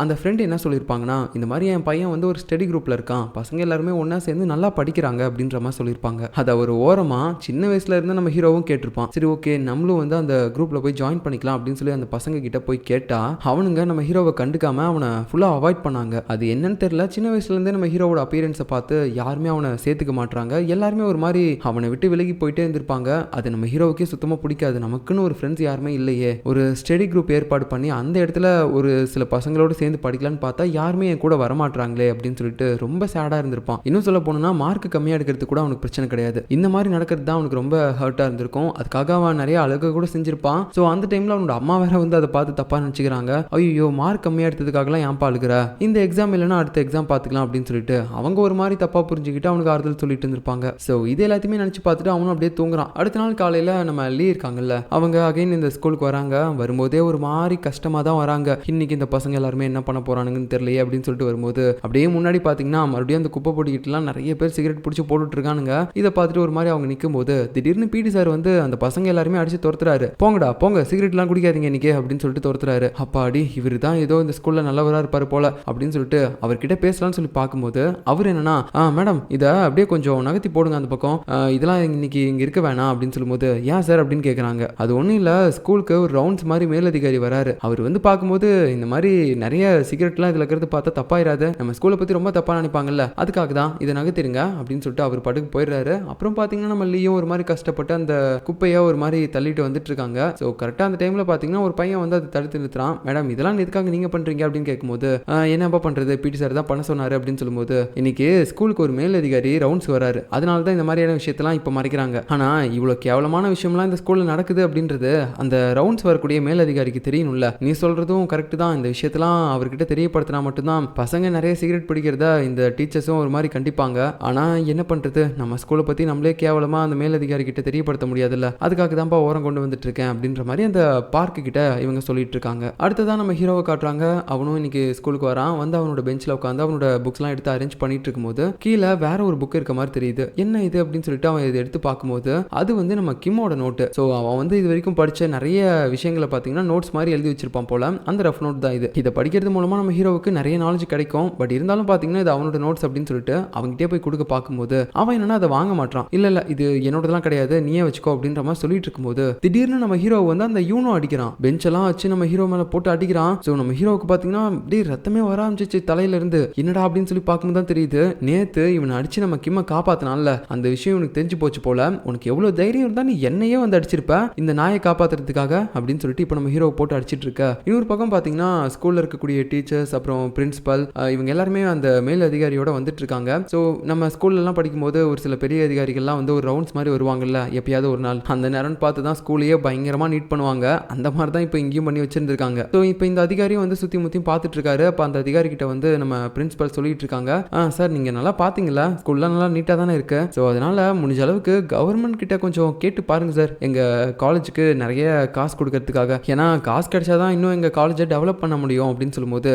அந்த ஃப்ரெண்டு என்ன சொல்லியிருப்பாங்கன்னா, இந்த மாதிரி என் பையன் வந்து ஒரு ஸ்டடி குரூப்ல இருக்கான், பசங்க எல்லாருமே ஒன்னா சேர்ந்து நல்லா படிக்கிறாங்க அப்படின்ற மாதிரி சொல்லியிருப்பாங்க. அதை ஒரு ஓரமா சின்ன வயசுல இருந்து நம்ம ஹீரோவும் கேட்டிருப்பான். சரி ஓகே நம்மளும் வந்து அந்த குரூப்ல போய் ஜாயின் பண்ணிக்கலாம் அப்படின்னு சொல்லி அந்த பசங்க கிட்ட போய் கேட்டா அவனுங்க நம்ம ஹீரோவை கண்டுக்காம அவனை ஃபுல்லா அவாய்ட் பண்ணாங்க. அது என்னன்னு தெரியல, சின்ன வயசுல இருந்தே நம்ம ஹீரோவோட அப்பியரன்ஸை பார்த்து யாருமே அவனை சேர்த்துக்க மாட்டாங்க, எல்லாருமே ஒரு மாதிரி அவனை விட்டு விலகி போயிட்டே இருந்திருப்பாங்க. அது நம்ம ஹீரோவுக்கே சுத்தமா பிடிக்காது, நமக்குன்னு ஒரு ஃப்ரெண்ட்ஸ் யாருமே இல்லையே, ஒரு ஸ்டடி குரூப் ஏற்பாடு பண்ணி அந்த இடத்துல ஒரு சில பசங்களோடு சேர்ந்து படிக்கலான்னு பார்த்தா யாருமே என் கூட வரமாட்டாங்களே அப்படின்னு சொல்லிட்டு ரொம்ப சேடா இருந்திருப்பான். இன்னும் சொல்ல போனா மார்க் கம்மியா எடுக்கிறது கூட அவனுக்கு பிரச்சனை கிடையாது, இந்த மாதிரி நடக்கிறது தான் அவனுக்கு ரொம்ப ஹர்ட்டா இருந்திருக்கும். அதுக்காக அவன் நிறைய அழகு கூட செஞ்சிருப்பான். ஸோ அந்த டைம்ல அவனோட அம்மா வேற வந்து அதை பார்த்து தப்பா நினைச்சுக்கிறாங்க, ஐயோ மார்க் கம்மியா எடுத்ததுக்காகலாம் ஏன்பா அழுகுற, இந்த எக்ஸாம் இல்லைன்னா அடுத்த எக்ஸாம் பார்த்துக்கலாம் அப்படின்னு சொல்லிட்டு அவங்க ஒரு மாதிரி தப்பா புரிஞ்சுக்கிட்டு அவனுக்கு ஆறுதல் சொல்லிட்டு இருந்திருப்பாங்க. ஸோ இது எல்லாத்தையுமே நினைச்சு பார்த்துட்டு அவனும் அப்படியே தூங்குறான். அடுத்த நாள் காலையில நம்ம லீ இருக்காங்கல்ல, அவங்க அகைன் இந்த ஸ்கூலுக்கு வராங்க. வரும்போதே ஒரு மாதிரி கஷ்டமா தான் வராங்க, இன்னைக்கு இந்த பசங்க எல்லாருமே என்ன பண்ண போறானுங்கன்னு தெரியலையே அப்படின்னு சொல்லிட்டு வரும்போது அப்படியே முன்னாடி பாத்தீங்கன்னா மறுபடியும் அந்த குப்பை பொடிக்கிட்டுலாம் நிறைய பேர் சிகரெட் பிடிச்சி போட்டுட்டு இருக்கானுங்க. இதை பார்த்துட்டு ஒரு மாதிரி அவங்க நிற்கும் போது திடீர்னு பிடி சார் வந்து அந்த பசங்க எல்லாருமே அடிச்சு துரத்துறாரு, போங்கடா போங்க சிகரெட்லாம் குடிக்காதீங்க இன்னைக்கு அப்படின்னு சொல்லிட்டு துரத்துறாரு. அப்பாடி இவர் தான் ஏதோ இந்த ஸ்கூல்ல நல்லவரா இருப்பாரு போல அப்படின்னு சொல்லிட்டு அவர்கிட்ட பேசலாம்னு சொல்லி பார்க்கும்போது அவர் என்னன்னா, மேடம் இதை அப்படியே கொஞ்சம் நகர்த்தி போடுங்க அந்த பக்கம், இதெல்லாம் இன்னைக்கு இங்க இருக்க வேணாம் அப்படின்னு சொல்லும்போது ஏன் சார் அப்படின்னு கேட்குறாங்க. அது ஒன்றும் இல்லை, ஸ்கூலுக்கு ஒரு ரவுண்ட்ஸ் மாதிரி மேலதிகாரி வராரு, அவர் வந்து பார்க்கும்போது இந்த மாதிரி நிறைய சிகரெட்லாம் இதில் இருக்கிறது பார்த்தா தப்பாயிராது, நம்ம ஸ்கூலை பற்றி ரொம்ப தப்பாக நினைப்பாங்கல்ல, அதுக்காக தான் இதை நகர்த்திருங்க அப்படின்னு சொல்லிட்டு அவர் பாட்டுக்கு போயிடுறாரு. அப்புறம் பார்த்தீங்கன்னா நம்ம லீயும் ஒரு மாதிரி கஷ்டப்பட்டு அந்த குப்பையை ஒரு மாதிரி தள்ளிட்டு வந்துட்டு இருக்காங்க. ஸோ கரெக்டாக அந்த டைமில் பார்த்தீங்கன்னா ஒரு பையன் வந்து அதை தடுத்து நிறுத்துறான். மேடம் இதெல்லாம் எதுக்காக நீங்கள் பண்ணுறீங்க அப்படின்னு கேட்கும்போது என்னப்பா பண்ணுறது, பிடி சார் தான் பண்ண சொன்னார் அப்படின்னு சொல்லும்போது இன்னைக்கு ஸ்கூலுக்கு ஒரு மேலதிகாரி ரவுண்ட்ஸ் வராரு, அதனால தான் இந்த மாதிரியான விஷயத்தெல்லாம் இப்போ மறைக்கிறாங்க. ஆனால் இவ்வளோ கேவலமான விஷயம்லாம் இந்த ஸ்கூலில் நடக்குது அப்படின்றது அந்த ரவுண்ட்ஸ் வரக்கூடிய மேலதிகாரிக்கு தெரியணும்ல, நீ சொல்கிறதும் கரெக்டு தான், இந்த விஷயத்தெல்லாம் அவர்கிட்ட தெரியப்படுத்தினா மட்டும்தான் பசங்க நிறைய சிகரெட் பிடிக்கிறத இந்த டீச்சர்ஸும் ஒரு மாதிரி கண்டிப்பாங்க. ஆனால் என்ன பண்ணுறது, நம்ம ஸ்கூலை பற்றி நம்மளே கேவலமாக அந்த மேலதிகாரி கிட்ட தெரியப்படுத்த முடியாதுல்ல, அதுக்காக தான்ப்பா ஓரம் கொண்டு வந்துட்டு இருக்கேன் அப்படின்ற மாதிரி அந்த பார்க்கு கிட்ட இவங்க சொல்லிட்டு இருக்காங்க. அடுத்ததான் நம்ம ஹீரோவை காட்டுறாங்க. அவனும் இன்னைக்கு ஸ்கூலுக்கு வரான். வந்து அவனோட பெஞ்சில் உட்காந்து அவனோட புக்ஸ்லாம் எடுத்து அரேஞ்ச் பண்ணிட்டு இருக்கும்போது கீழே வேற ஒரு புக் இருக்க மாதிரி தெரியுது. என்ன இது அப்படின்னு சொல்லிட்டு அவன் இதை எடுத்து பார்க்கும்போது அது வந்து நம்ம கிம்மோட நோட்டு. ஸோ அவன் வந்து இது வரைக்கும் படித்த நிறைய விஷயங்களை பார்த்தீங்கன்னா நோட்ஸ் மாதிரி எழுதி வச்சிருப்பான் போல. அந்த ரஃப் நோட் தான் இது. இதை படிக்கிறது மூலமாக நம்ம ஹீரோவுக்கு நிறைய நாலேஜ் கிடைக்கும். பட் இருந்தாலும் பார்த்தீங்கன்னா இது அவனோட நோட்ஸ் அப்படின்னு சொல்லிட்டு அவங்ககிட்டே போய் கொடுக்க பார்க்கும்போது அவன் என்னன்னா அதை வாங்க மாட்டான். இல்ல இது என்னோடதெல்லாம் கிடையாது, நீயே வச்சுக்கோ அப்படின்ற மாதிரி சொல்லிட்டு இருக்கும்போது திடீர்னு நம்ம ஹீரோ வந்து அந்த யூனோ அடிக்கிறான். பெஞ்செல்லாம் வச்சு நம்ம ஹீரோ மேல போட்டு அடிக்கிறான். ஸோ நம்ம ஹீரோவுக்கு பார்த்தீங்கன்னா அப்படியே ரத்தமே வர ஆரம்பிச்சிச்சு தலையில இருந்து. என்னடா அப்படின்னு சொல்லி பார்க்கும்போது தான் தெரியுது, நேத்து இவனை அடிச்சு நம்ம கிம்ம காப்பாத்தினால அந்த விஷயம் இவனுக்கு தெரிஞ்சு போச்சு போல. உனக்கு எவ்வளவு தைரியம் இருந்தா நீ என்னையே வந்து அடிச்சிருப்ப இந்த நாயை காப்பாத்துறதுக்காக அப்படின்னு சொல்லிட்டு இப்போ நம்ம ஹீரோவை போட்டு அடிச்சிட்டு இருக்க. இன்னொரு பக்கம் பார்த்தீங்கன்னா ஸ்கூல்ல இருக்கக்கூடிய டீச்சர்ஸ் அப்புறம் பிரின்சிபல் இவங்க எல்லாருமே அந்த மேல் அதிகாரியோட வந்துட்டு இருக்காங்க. ஸோ நம்ம ஸ்கூல்லலாம் படிக்கும்போது ஒரு சில பெரிய அதிகாரிகள்லாம் வந்து ஒரு ரவுண்ட்ஸ் மாதிரி வருவாங்கல்ல எப்பயாவது ஒரு நாள். அந்த நேரம்னு பார்த்து தான் ஸ்கூலையே பயங்கரமாக நீட் பண்ணுவாங்க. அந்த மாதிரி தான் இப்போ இங்கேயும் பண்ணி வச்சிருந்திருக்காங்க. ஸோ இப்போ இந்த அதிகாரியும் வந்து சுற்றி முற்றியும் பார்த்துட்டு இருக்காரு. அப்போ அந்த அதிகாரி கிட்ட வந்து நம்ம பிரின்சிபல் சொல்லிட்டு இருக்காங்க, சார் நீங்கள் நல்லா பார்த்தீங்களா, ஸ்கூல்லாம் நல்லா நீட்டாக தானே இருக்கு. ஸோ அதனால முடிஞ்ச அளவுக்கு கவர்மெண்ட் கிட்ட கொஞ்சம் கேட்டு பாருங்க சார், எங்கள் காலேஜுக்கு நிறைய காசு கொடுக்கறதுக்காக. ஏன்னா காசு கிடைச்சாதான் இன்னும் எங்கள் காலேஜை டெவலப் பண்ண முடியும் அப்படின்னு சொல்லும்போது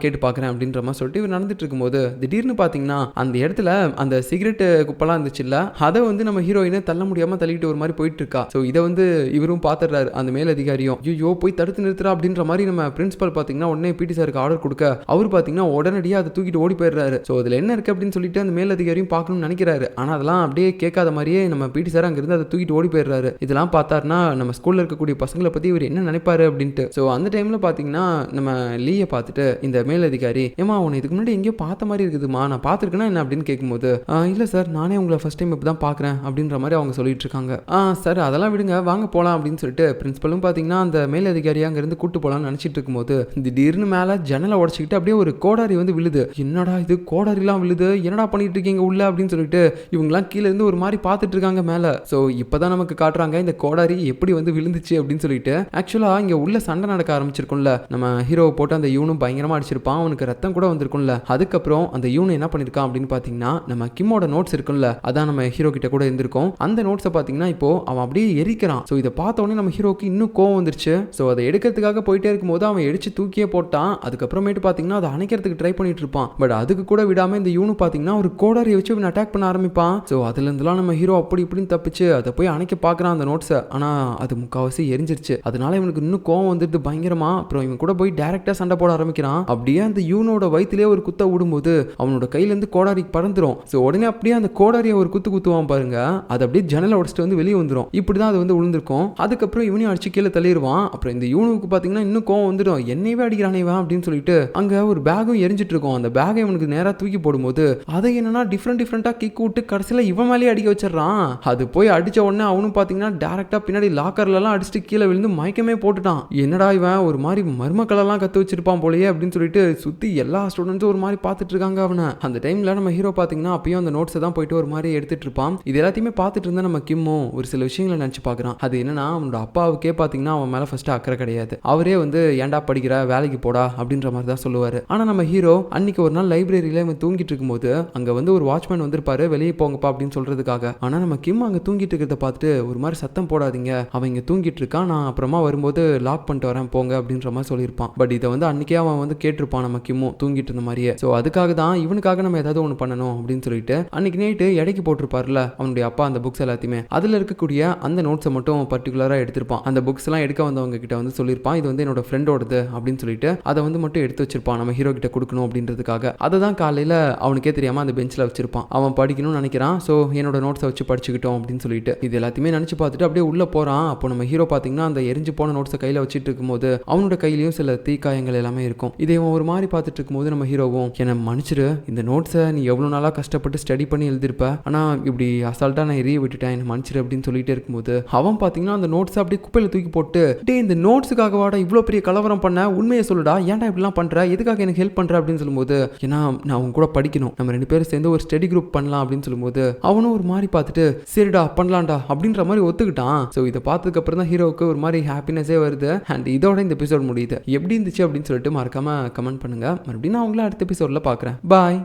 கேட்டு பார்க்குறேன் அப்படின்ற மாதிரி சொல்லிட்டு இவர் நடந்துட்டு இருக்கும்போது திடீர்னு பார்த்தீங்கன்னா அந்த இடத்துல அந்த சிகரெட் குப்பெல்லாம் இருந்துச்சுல்ல, அதை வந்து நம்ம ஹீரோயினை தள்ள முடியாமல் தள்ளிட்டு ஒரு மாதிரி போயிட்டு இருக்கா. ஸோ இதை வந்து இவரும் பார்த்துடுறாரு அந்த மேல் அதிகாரியும். ஐயோ போய் தடுத்து நிறுத்துறா அப்படின்ற மாதிரி நம்ம பிரின்சிபல் பார்த்தீங்கன்னா உடனே பிடி சாருக்கு ஆர்டர் கொடுக்க அவர் பார்த்தீங்கன்னா உடனடியாக அதை தூக்கிட்டு ஓடி போயிடுறாரு. ஸோ அதில் என்ன இருக்குது அப்படின்னு சொல்லிட்டு அந்த மேல் அதிகாரியும் பார்க்கணும்னு நினைக்கிறாரு. ஆனால் அதெல்லாம் அப்படியே கேட்காத மாதிரியே நம்ம பிடி சார் அங்கிருந்து அதை தூக்கிட்டு ஓடி போயிடுறாரு. இதெல்லாம் பார்த்தாருன்னா நம்ம ஸ்கூலில் இருக்கக்கூடிய பசங்களை பற்றி இவர் என்ன நினைப்பாரு அப்படின்ட்டு. ஸோ அந்த டைமில் பார்த்தீங்கன்னா நம்ம லீயை பார்த்துட்டு இந்த மேல் அதிகாரி, ஏமா உன்னை இதுக்கு முன்னாடி எங்கேயோ பார்த்த மாதிரி இருக்குதுமா, நான் பார்த்துருக்கேன்னா என்ன அப்படின்னு கேட்கும்போது இல்லை சார் நானே உங்களை ஃபர்ஸ்ட் டைம் இப்போ தான் பார்க்குறேன் அப்படின்ற மாதிரி அவங்க சொல்லிட்டு இருக்காங்க. சார் அதெல்லாம் விடுங்க வாங்க போகலாம் அப்படின்னு சொல்லிட்டு பிரின்சிபலும் பார்த்தீங்கன்னா அந்த மேல் அதிகாரி அங்கேருந்து கூட்டு போகலான்னு நினச்சிட்டு இருக்கும்போது திடீர்னு மேலே ஜன்னலை உடச்சிக்கிட்டு அப்படியே ஒரு கோடாரி வந்து விழுது. என்னடா இது கோடாரிலாம் விழுது, என்னடா பண்ணிட்டு இருக்கீங்க உள்ள அப்படின்னு சொல்லிட்டு இவங்கெல்லாம் கீழே இருந்து ஒரு மாதிரி பார்த்துட்டு இருக்காங்க மேலே. ஸோ இப்போதான் நமக்கு காட்டுறாங்க இந்த கோடாரி எப்படி வந்து விழுந்துச்சு அப்படின்னு சொல்லிட்டு. ஆக்சுவலாக இங்கே உள்ள சண்டை நடக்க ஆரம்பிச்சிருக்கும்ல, நம்ம ஹீரோவை போட்டு அந்த யூனும் பயங்கரமாக அடிச்சிருப்பான், அவனுக்கு ரத்தம் கூட வந்திருக்கும்ல. அதுக்கப்புறம் அந்த யூனு என்ன பண்ணியிருக்கான் அப்படின்னு பார்த்தீங்கன்னா நம்ம கிம்மோட நோட்ஸ் இருக்கும்ல, அதான் நம்ம ஹீரோ கிட்ட கூட இருந்திருக்கும். அந்த நோட்ஸை பார்த்தீங்கன்னா இப்போ அவன் அப்படியே எரிக்கிறான். ஸோ இதை பார்த்த உடனே நம்ம ஹீரோக்கு இன்னும் கோவம் வந்துருச்சு. ஸோ அதை எடுக்கிறதுக்காக போயிட்டே இருக்கும்போது அவன் எடிச்சு தூக்கியே போட்டான். அதுக்கப்புறமேட்டு பார்த்தீங்கன்னா அதை அணைக்கிறதுக்கு ட்ரை பண்ணிட்டு இருப்பான். பட் அதுக்கு கூட விடாம இந்த யூனு பார்த்தீங்கன்னா ஒரு கோடாரியை வச்சு இவன் அட்டாக் பண்ண ஆரம்பிப்பான். ஸோ அதுலேருந்துலாம் நம்ம ஹீரோ அப்படி இப்படின்னு தப்பிச்சு அதை போய் அணைக்க பார்க்குறான் அந்த நோட்ஸை. ஆனால் அது முக்கால்வாசி எரிஞ்சிருச்சு. அதனால இவனுக்கு இன்னும் கோவம் வந்துட்டு பயங்கரமா. அப்புறம் இவன் கூட போய் டைரக்டா சண்டை போட ஆரம்பிக்கிறான். அப்படியே அந்த யூனோட வயிற்றுலேயே ஒரு குத்த விடும்போது அவனோட கையிலேருந்து கோடாரி பறந்துடும். ஸோ உடனே அப்படியே அந்த கோடாரியை ஒரு குத்துவான் பாருங்க, அது அப்படியே ஜன்னலை உடச்சிட்டு வந்து வெளியே வந்துடும். இப்படி தான் அது வந்து விழுந்திருக்கும். அதுக்கப்புறம் இவனையும் அடிச்சு கீழே தள்ளிடுவான். அப்புறம் இந்த யூனுக்கு பார்த்தீங்கன்னா இன்னும் கோவம் வந்துடும், என்னையவே அடிக்கிறானேவா அப்படின்னு சொல்லிட்டு அங்கே ஒரு பேகும் எரிஞ்சிட்டு இருக்கும். அந்த பேகை இவனுக்கு நேராக தூக்கி போடும்போது அதை என்னன்னா டிஃப்ரெண்டாக கிக் விட்டு கடைசியில் இவன் மேலேயே அடிக்க வச்சிடறான். அது போய் அடிச்ச உடனே அவனும் பார்த்தீங்கன்னா டேரக்டா பின்னாடி லாக்கர்லாம் அடிச்சுட்டு கீழே விழுந்து மயக்கமே போட்டுட்டான். என்னடா இவன் ஒரு மாதிரி மர்மக்கலெல்லாம் கற்று வச்சிருப்பான் போலயே அப்படின்னு சொல்லிட்டு சுற்றி எல்லா ஸ்டூடெண்ட்ஸும் ஒரு மாதிரி பார்த்துட்டு இருக்காங்க அவனை. அந்த டைமில் நம்ம ஹீரோ பார்த்தீங்கன்னா அப்பயும் அந்த நோட்ஸை தான் போயிட்டு ஒரு மாதிரி எடுத்துட்டு இருப்பான். இது எல்லாத்தையுமே பார்த்துட்டு இருந்தா நம்ம கிம்மும் ஒரு சில விஷயங்களை நினச்சி பார்க்குறான். அது என்னன்னா அவனோட அப்பாவுக்கே பார்த்தீங்கன்னா அவன் மேலே ஃபர்ஸ்ட் அக்கறை கிடையாது. அவரே வந்து ஏன்டா படிக்கிற, வேலைக்கு போடா அப்படின்ற மாதிரி தான் சொல்லுவார். ஆனால் நம்ம ஹீரோ அன்னைக்கு ஒரு நாள் லைப்ரரியில இவன் தூங்கிட்டு இருக்கும்போது அங்கே வந்து ஒரு வாட்ச்மேன் வந்திருப்பாரு வெளியே போங்கப்பா அப்படின்னு சொல்றதுக்காக. ஆனால் நம்ம கிம் அங்கே தூங்கிட்டு இருக்கிறத பார்த்துட்டு ஒரு மாதிரி சத்தம் போடாதீங்க, அவன் இங்கே தூங்கிட்டு இருக்கான், நான் அப்புறமா வரும்போது லாக் பண்ணிட்டு வரேன் போங்க அப்படின்ற மாதிரி சொல்லியிருப்பான். பட் இதை வந்து அன்னைக்கே அவன் வந்து கேட்டிருப்பான் நம்ம கிம்மும் தூங்கிட்டு இருந்த மாதிரியே. ஸோ அதுக்காக தான் இவனுக்காக நம்ம ஏதாவது ஒன்று பண்ணணும் அப்படின்னு சொல்லிட்டு அன்னைக்கு நைட்டு எடைக்கு போட்டிருப்பார்ல அவனுடைய அப்பா அந்த புக்ஸ் எல்லாத்தையுமே, அதில் இருக்கக்கூடிய அந்த நோட்ஸை மட்டும் பர்டிகுலராக எடுத்திருப்பான். அந்த புக்ஸ் எல்லாம் எடுக்க வந்தவங்க கிட்ட வந்து சொல்லியிருப்பான், இது வந்து என்னோட ஃப்ரெண்டோடது அப்படின்னு சொல்லிட்டு அதை வந்து மட்டும் எடுத்து வச்சிருப்பான் நம்ம ஹீரோ கிட்ட கொடுக்கணும் அப்படின்றதுக்காக. அதை தான் காலையில் அவனுக்கே தெரியாமல் அந்த பெஞ்சில் வச்சிருப்பான். அவன் படிக்கணும்னு நினைக்கிறான். ஸோ என்னோட நோட்ஸை வச்சு படிச்சுக்கிட்டோம் அப்படின்னு சொல்லிட்டு இது எல்லாத்தையுமே நினச்சி பார்த்துட்டு அப்படியே உள்ளே போகிறான். அப்போ நம்ம ஹீரோ பார்த்தீங்கன்னா அந்த எரிஞ்சு போன நோட்ஸை கையில் வச்சுட்டு இருக்கும்போது அவனோட கையிலையும் சில தீக்காயங்கள் எல்லாமே இருக்கும். இதை ஒரு மாதிரி பார்த்துட்டு இருக்கும்போது நம்ம ஹீரோவும், என்னை மன்னிச்சிரு, இந்த நோட்ஸை நீ எவ்வளோ நாளாக கஷ்டப்பட்டு ஸ்டடி பண்ணி எழுதிருப்ப, ஆனால் இப்படி அசால்ட்டாக நான் எரிய விட்டுட்டேன், என்னை மன்னிச்சிரு அப்படின்னு சொல்லிட்டு இருக்கும்போது அவன் பார்த்தீங்கன்னா அந்த நோட்ஸை அப்படியே குப்பையில் தூக்கி போட்டு, டே இந்த நோட்ஸுக்காக வாடா இவ்வளோ பெரிய கலவரம் பண்ண, உண்மையை சொல்லுடா, ஏன்டா இப்படிலாம் பண்ணுற, எதுக்காக எனக்கு ஹெல்ப் பண்ணுற அப்படின்னு சொல்லும்போது, ஏன்னா நான் அவங்க கூட படிக்கணும், நம்ம 2 பேரும் சேர்ந்து ஒரு ஸ்டடி குரூப் பண்ணலாம் அப்படின்னு சொல்லும்போது அவனும் ஒரு மாதிரி பார்த்துட்டு சரிடா பண்ணலாம்டா அப்படின்ற மாதிரி ஒத்துக்கிட்டான். ஸோ இதை பார்த்ததுக்கு அப்புறம் தான் ஹீரோவுக்கு ஒரு மாதிரி ஹாப்பினஸே வருது. அண்ட் இதோட இந்த எபிசோட் முடியுது. எப்படி இருந்துச்சு அப்படின்னு சொல்லிட்டு மறக்காம கமெண்ட் பண்ணுங்க. மறுபடியும் நான் உங்களை அடுத்த எபிசோட்ல பார்க்குறேன். பாய்.